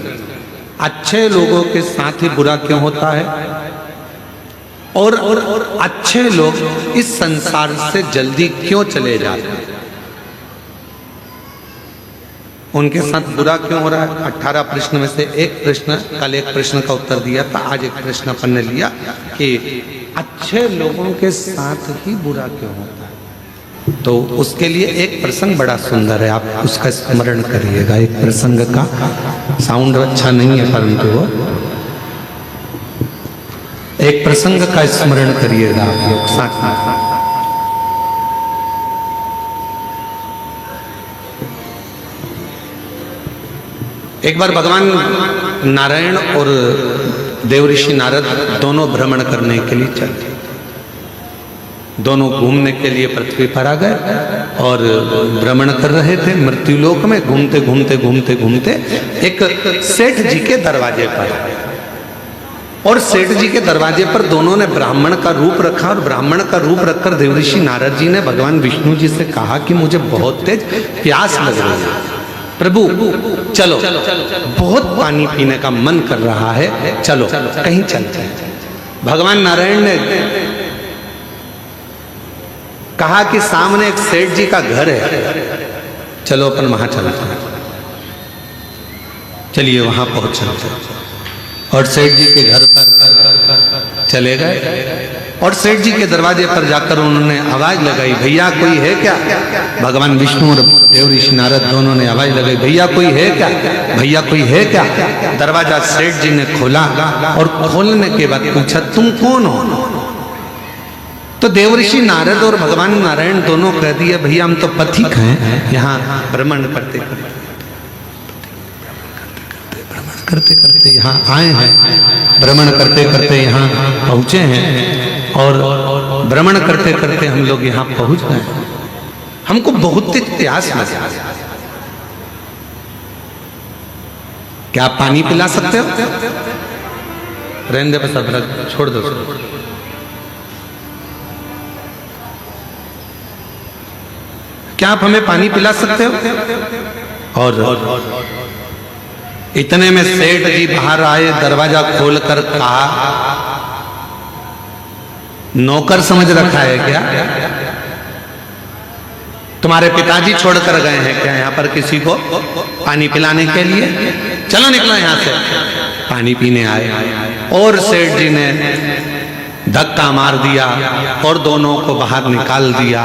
अच्छे लोगों के साथ ही बुरा क्यों होता है और अच्छे लोग इस संसार से जल्दी क्यों चले जाते हैं? उनके साथ बुरा क्यों हो रहा है? 18 प्रश्न में से एक प्रश्न, कल एक प्रश्न का उत्तर दिया था, आज एक प्रश्न अपन ने लिया कि अच्छे लोगों के साथ ही बुरा क्यों होता है। तो उसके लिए एक प्रसंग बड़ा सुंदर है, आप उसका स्मरण करिएगा। एक प्रसंग का साउंड अच्छा नहीं है परंतु वो एक प्रसंग का स्मरण करिएगा आप लोग साथ में। एक बार भगवान नारायण और देवऋषि नारद दोनों भ्रमण करने के लिए चले, दोनों घूमने के लिए पृथ्वी पर आ गए और भ्रमण कर रहे थे मृत्युलोक में। घूमते घूमते घूमते घूमते एक सेठ जी के दरवाजे पर, और सेठ जी के दरवाजे पर दोनों ने ब्राह्मण का रूप रखा और ब्राह्मण का रूप रखकर देवऋषि नारद जी ने भगवान विष्णु जी से कहा कि मुझे बहुत तेज प्यास लग रही है, प्रभु चलो बहुत पानी पीने का मन कर रहा है, चलो कहीं चलते हैं। भगवान नारायण ने कहा कि सामने एक सेठ जी का घर है, चलो अपन वहां चलते हैं। चलिए वहां पहुंच चलते और सेठ जी के घर पर चले गए और सेठ जी के दरवाजे पर जाकर उन्होंने आवाज लगाई, भैया कोई है क्या? भगवान विष्णु और देवऋषि नारद दोनों ने आवाज लगाई, भैया कोई है क्या? भैया कोई है क्या? दरवाजा सेठ जी ने खोला और खोलने के बाद पूछा, तुम कौन हो? तो देवऋषि नारद और भगवान नारायण दोनों कह दिए, भैया हम तो पथिक हैं, यहाँ भ्रमण करते करते यहाँ आए हैं, भ्रमण करते करते यहाँ पहुंचे हैं और भ्रमण करते करते हम लोग यहाँ पहुंच गए, हमको बहुत तेज प्यास लगा, क्या आप पानी पिला सकते हो? रहने दे, बस छोड़ दो। क्या आप हमें पानी पिला सकते हो? और इतने में सेठ जी बाहर आए, दरवाजा खोलकर कहा, नौकर समझ रखा है क्या? तुम्हारे पिताजी छोड़कर गए हैं क्या यहाँ पर किसी को पानी पिलाने के लिए? चलो निकलो यहाँ से। पानी पीने आए और सेठ जी ने धक्का मार दिया और दोनों को बाहर निकाल दिया।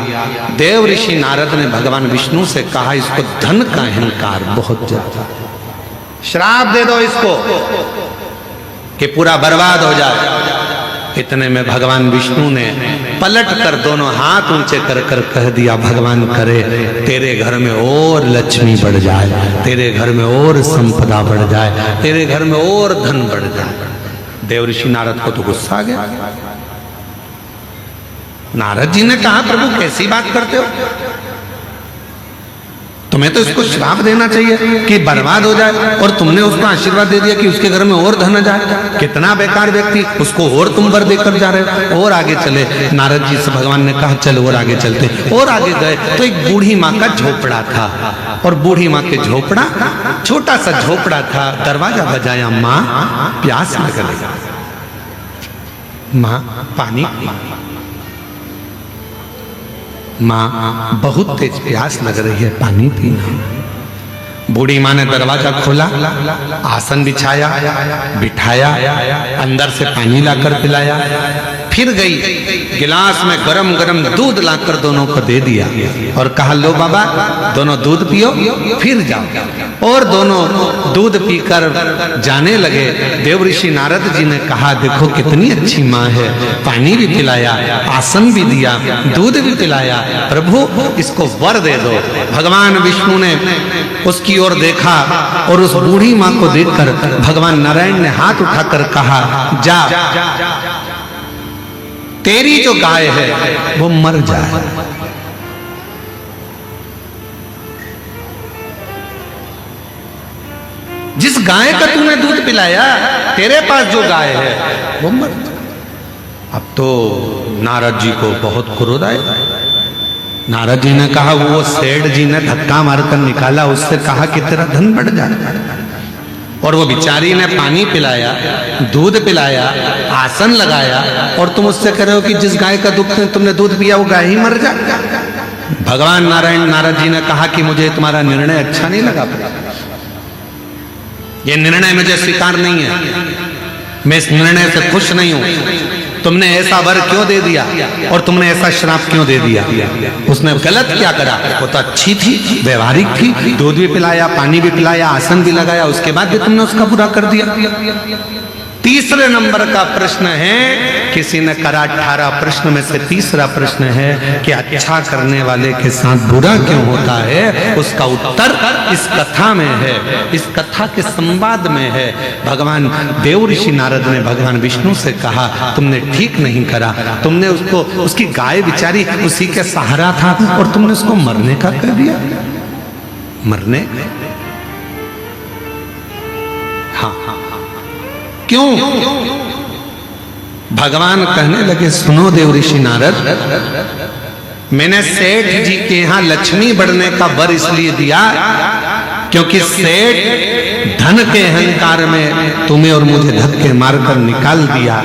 देव ऋषि नारद ने भगवान विष्णु से कहा, इसको धन का अहंकार बहुत ज्यादा, श्राप दे दो इसको कि पूरा बर्बाद हो जाए। इतने में भगवान विष्णु ने पलट कर दोनों हाथ ऊंचे कर कर कह दिया, भगवान करे तेरे घर में और लक्ष्मी बढ़ जाए, तेरे घर में और संपदा बढ़ जाए, तेरे घर में और धन बढ़ जाए। देव ऋषि नारद को तो गुस्सा आ गया। नारद जी ने कहा, प्रभु कैसी बात करते हो? तुम्हें तो इसको श्राप देना चाहिए कि बर्बाद हो जाए, और तुमने उसको आशीर्वाद दे दिया कि उसके घर में और धन आ जाए। कितना बेकार व्यक्ति, उसको और तुम वर देकर जा रहे हो। और आगे चले। नारद जी से भगवान ने कहा, चलो और आगे चलते। और आगे गए तो एक बूढ़ी माँ का झोपड़ा था, और बूढ़ी माँ के झोपड़ा, छोटा सा झोपड़ा था। दरवाजा बजाया, माँ प्यास लग गई, माँ पानी, माँ बहुत तेज प्यास लग रही है, पानी पीना। बूढ़ी माँ ने दरवाजा खोला, आसन बिछाया, बिठाया, अंदर से पानी लाकर पिलाया। फिर गई, गिलास में गरम गरम दूध लाकर दोनों को दे दिया और कहा, लो बाबा दोनों दूध पियो, फिर जाओ। और दोनों दूध पीकर जाने लगे। देव ऋषि नारद जी ने कहा, देखो कितनी अच्छी माँ है, पानी भी पिलाया, आसन भी दिया, दूध भी पिलाया, प्रभु इसको वर दे दो। भगवान विष्णु ने उसकी ओर देखा और उस बूढ़ी माँ को देखकर भगवान नारायण ने हाथ उठाकर कहा, जा तेरी जो गाय है वो मर जाए। जिस गाय का तूने दूध पिलाया, तेरे पास जो गाय है वो मर जाए। अब तो नारद जी को बहुत क्रोध आया। नारद जी ने कहा, वो सेठ जी ने धक्का मारकर निकाला, उससे कहा कि तेरा धन बढ़ जाए, और वो बेचारी ने पानी पिलाया, दूध पिलाया, आसन लगाया, और तुम उससे कह रहे हो कि जिस गाय का दूध तुमने दूध पिया वो गाय ही मर जाए। भगवान नारायण नारद जी ने कहा कि मुझे तुम्हारा निर्णय अच्छा नहीं लगा, ये निर्णय मुझे स्वीकार नहीं है, मैं इस निर्णय से खुश नहीं हूं। तुमने ऐसा वर क्यों दे दिया और तुमने ऐसा श्राप क्यों दे दिया? उसने गलत क्या करा? वो तो अच्छी थी, व्यवहारिक थी, दूध भी पिलाया, पानी भी पिलाया, आसन भी लगाया, उसके बाद भी तुमने उसका बुरा कर दिया। तीसरे नंबर का प्रश्न है, किसी ने करा 18 प्रश्न में से तीसरा प्रश्न है कि अच्छा करने वाले के साथ बुरा क्यों होता है? उसका उत्तर इस कथा में है, इस कथा के संवाद में है। भगवान देव ऋषि नारद ने भगवान विष्णु से कहा, तुमने ठीक नहीं करा, तुमने उसको, उसकी गाय बेचारी उसी के सहारा था और तुमने उसको मरने का कह दिया। मरने? हाँ, क्यों? भगवान कहने लगे, सुनो देव ऋषि नारद, मैंने सेठ जी के यहां लक्ष्मी बढ़ने का वर इसलिए दिया क्योंकि सेठ धन के अहंकार में तुम्हें और मुझे धक्के मारकर निकाल दिया।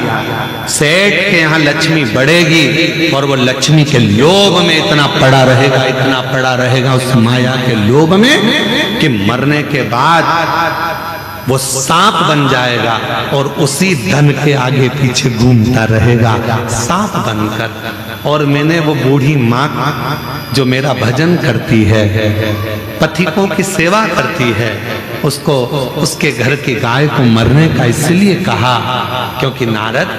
सेठ के यहाँ लक्ष्मी बढ़ेगी और वो लक्ष्मी के लोभ में इतना पड़ा रहेगा, इतना पड़ा रहेगा उस माया के लोभ में कि मरने के बाद वो सांप बन जाएगा और उसी धन के आगे पीछे घूमता रहेगा सांप बनकर। और मैंने वो बूढ़ी माँ जो मेरा भजन करती है, पथिकों की सेवा करती है, उसको, उसके घर की गाय को मरने का इसलिए कहा क्योंकि नारद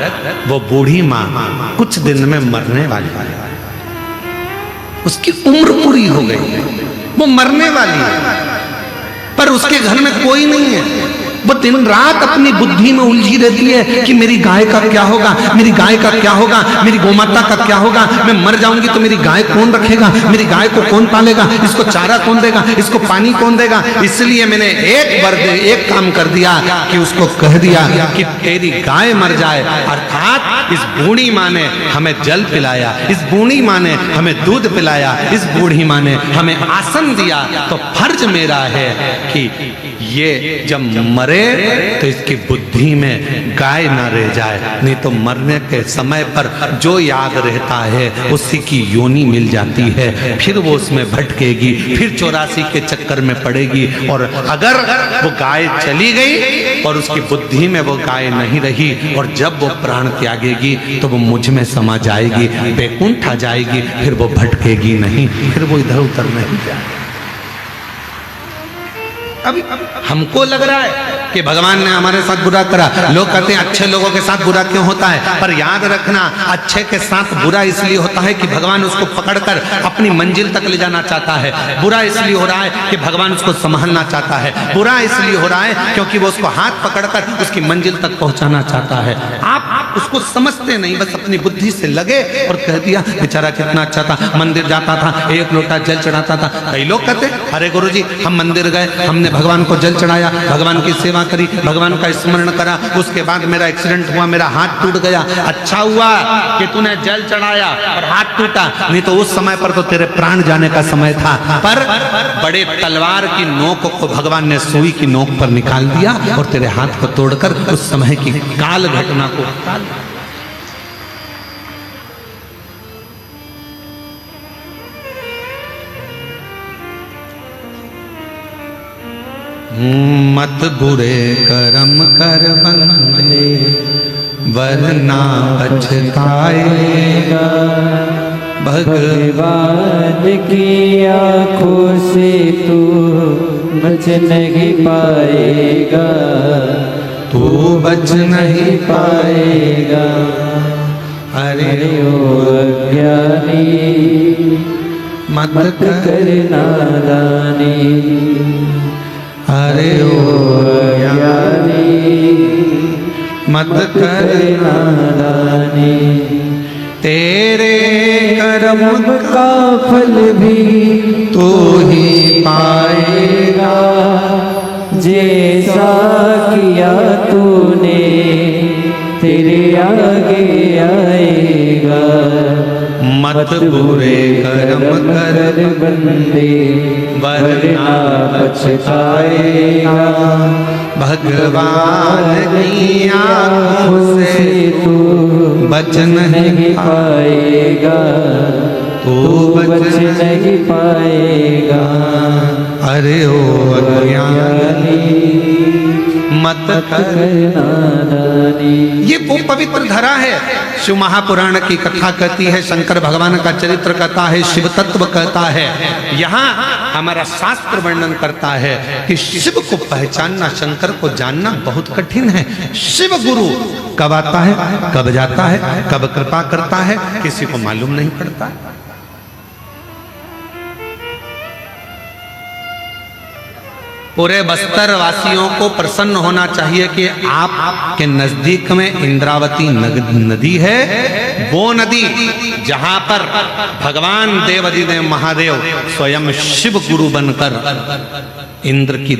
वो बूढ़ी माँ कुछ दिन में मरने वाली है, उसकी उम्र पूरी हो गई, वो मरने वाली है, पर उसके घर में कोई नहीं है। वो दिन रात अपनी बुद्धि में उलझी रहती है कि मेरी गाय का क्या होगा, मेरी गाय का क्या होगा, मेरी गोमाता का क्या होगा, मैं मर जाऊंगी तो मेरी गाय कौन रखेगा, मेरी गाय को कौन पालेगा, इसको चारा कौन देगा, इसको पानी कौन देगा। इसलिए मैंने एक काम कर दिया कि उसको कह दिया कि तेरी गाय मर जाए। अर्थात इस बूढ़ी माँ ने हमें जल पिलाया, इस बूढ़ी माँ ने हमें दूध पिलाया, इस बूढ़ी माँ ने हमें आसन दिया, तो फर्ज मेरा है कि ये जब मरे तो इसकी बुद्धि में गाय ना रह जाए, नहीं तो मरने के समय पर जो याद रहता है उसी की योनि मिल जाती है, फिर वो उसमें भटकेगी, फिर 84 के चक्कर में पड़ेगी। और अगर वो गाय चली गई और उसकी बुद्धि में वो गाय नहीं रही और जब वो प्राण त्यागेगी तो वो मुझ में समा जाएगी, बैकुंठ आ जाएगी, फिर वो भटकेगी नहीं, फिर वो इधर उधर नहीं जाएगी। अभी हमको लग रहा है कि भगवान ने हमारे साथ बुरा करा। लोग कहते हैं अच्छे लोगों के साथ बुरा क्यों होता है, पर याद रखना अच्छे के साथ बुरा इसलिए होता है कि भगवान उसको पकड़कर अपनी मंजिल तक ले जाना चाहता है। बुरा इसलिए हो रहा है कि भगवान उसको संभालना चाहता है। बुरा इसलिए हो रहा है क्योंकि वो उसको हाथ पकड़कर उसकी मंजिल तक पहुंचाना चाहता है। आप उसको समझते नहीं, बस अपनी बुद्धि से लगे और कह दिया बेचारा कितना अच्छा था, मंदिर जाता था, एक लोटा जल चढ़ाता था। कई लोग कहते अरे गुरुजी हम मंदिर गए, हमने भगवान को जल चढ़ाया, भगवान की सेवा करी, भगवान का स्मरण करा, उसके बाद मेरा एक्सीडेंट हुआ, मेरा हाथ टूट गया। अच्छा हुआ कि तूने जल चढ़ाया और हाथ टूटा, नहीं तो उस समय पर तो तेरे प्राण जाने का समय था। पर बड़े तलवार की नोक को भगवान ने सुई की नोक पर निकाल दिया और तेरे हाथ को तोड़कर उस समय की काल घटना को टाल दिया। मत बुरे कर्म कर बंदे वरना पछताएगा, भगवान की आंखों से तू बच नहीं पाएगा, तू बच नहीं पाएगा। अरे ओ अज्ञानी मत कर नादानी, अरे ओ अज्ञानी मत कर नादानी। तेरे कर्म का फल भी तो ही पाएगा, जैसा किया तूने तेरे आगे आएगा। मत बुरे कर्म कर बंदे वरना पछताएगा, भगवान की आंखों से तू बच नहीं पाएगा, तू बच नहीं पाएगा। अरे ओ अज्ञानी मत कर नादानी। ये वो पवित्र धरा है। शिव महापुराण की कथा कहती है, शंकर भगवान का चरित्र कहता है, शिव तत्व कहता है। यहाँ हमारा शास्त्र वर्णन करता है कि शिव को पहचानना, शंकर को जानना बहुत कठिन है। शिव गुरु कब आता है, कब जाता है, कब कृपा करता है, किसी को मालूम नहीं पड़ता। पूरे बस्तर वासियों को प्रसन्न होना चाहिए कि आपके नजदीक में इंद्रावती नदी है, वो नदी जहां पर भगवान देवाधिदेव महादेव स्वयं शिव गुरु बनकर इंद्र की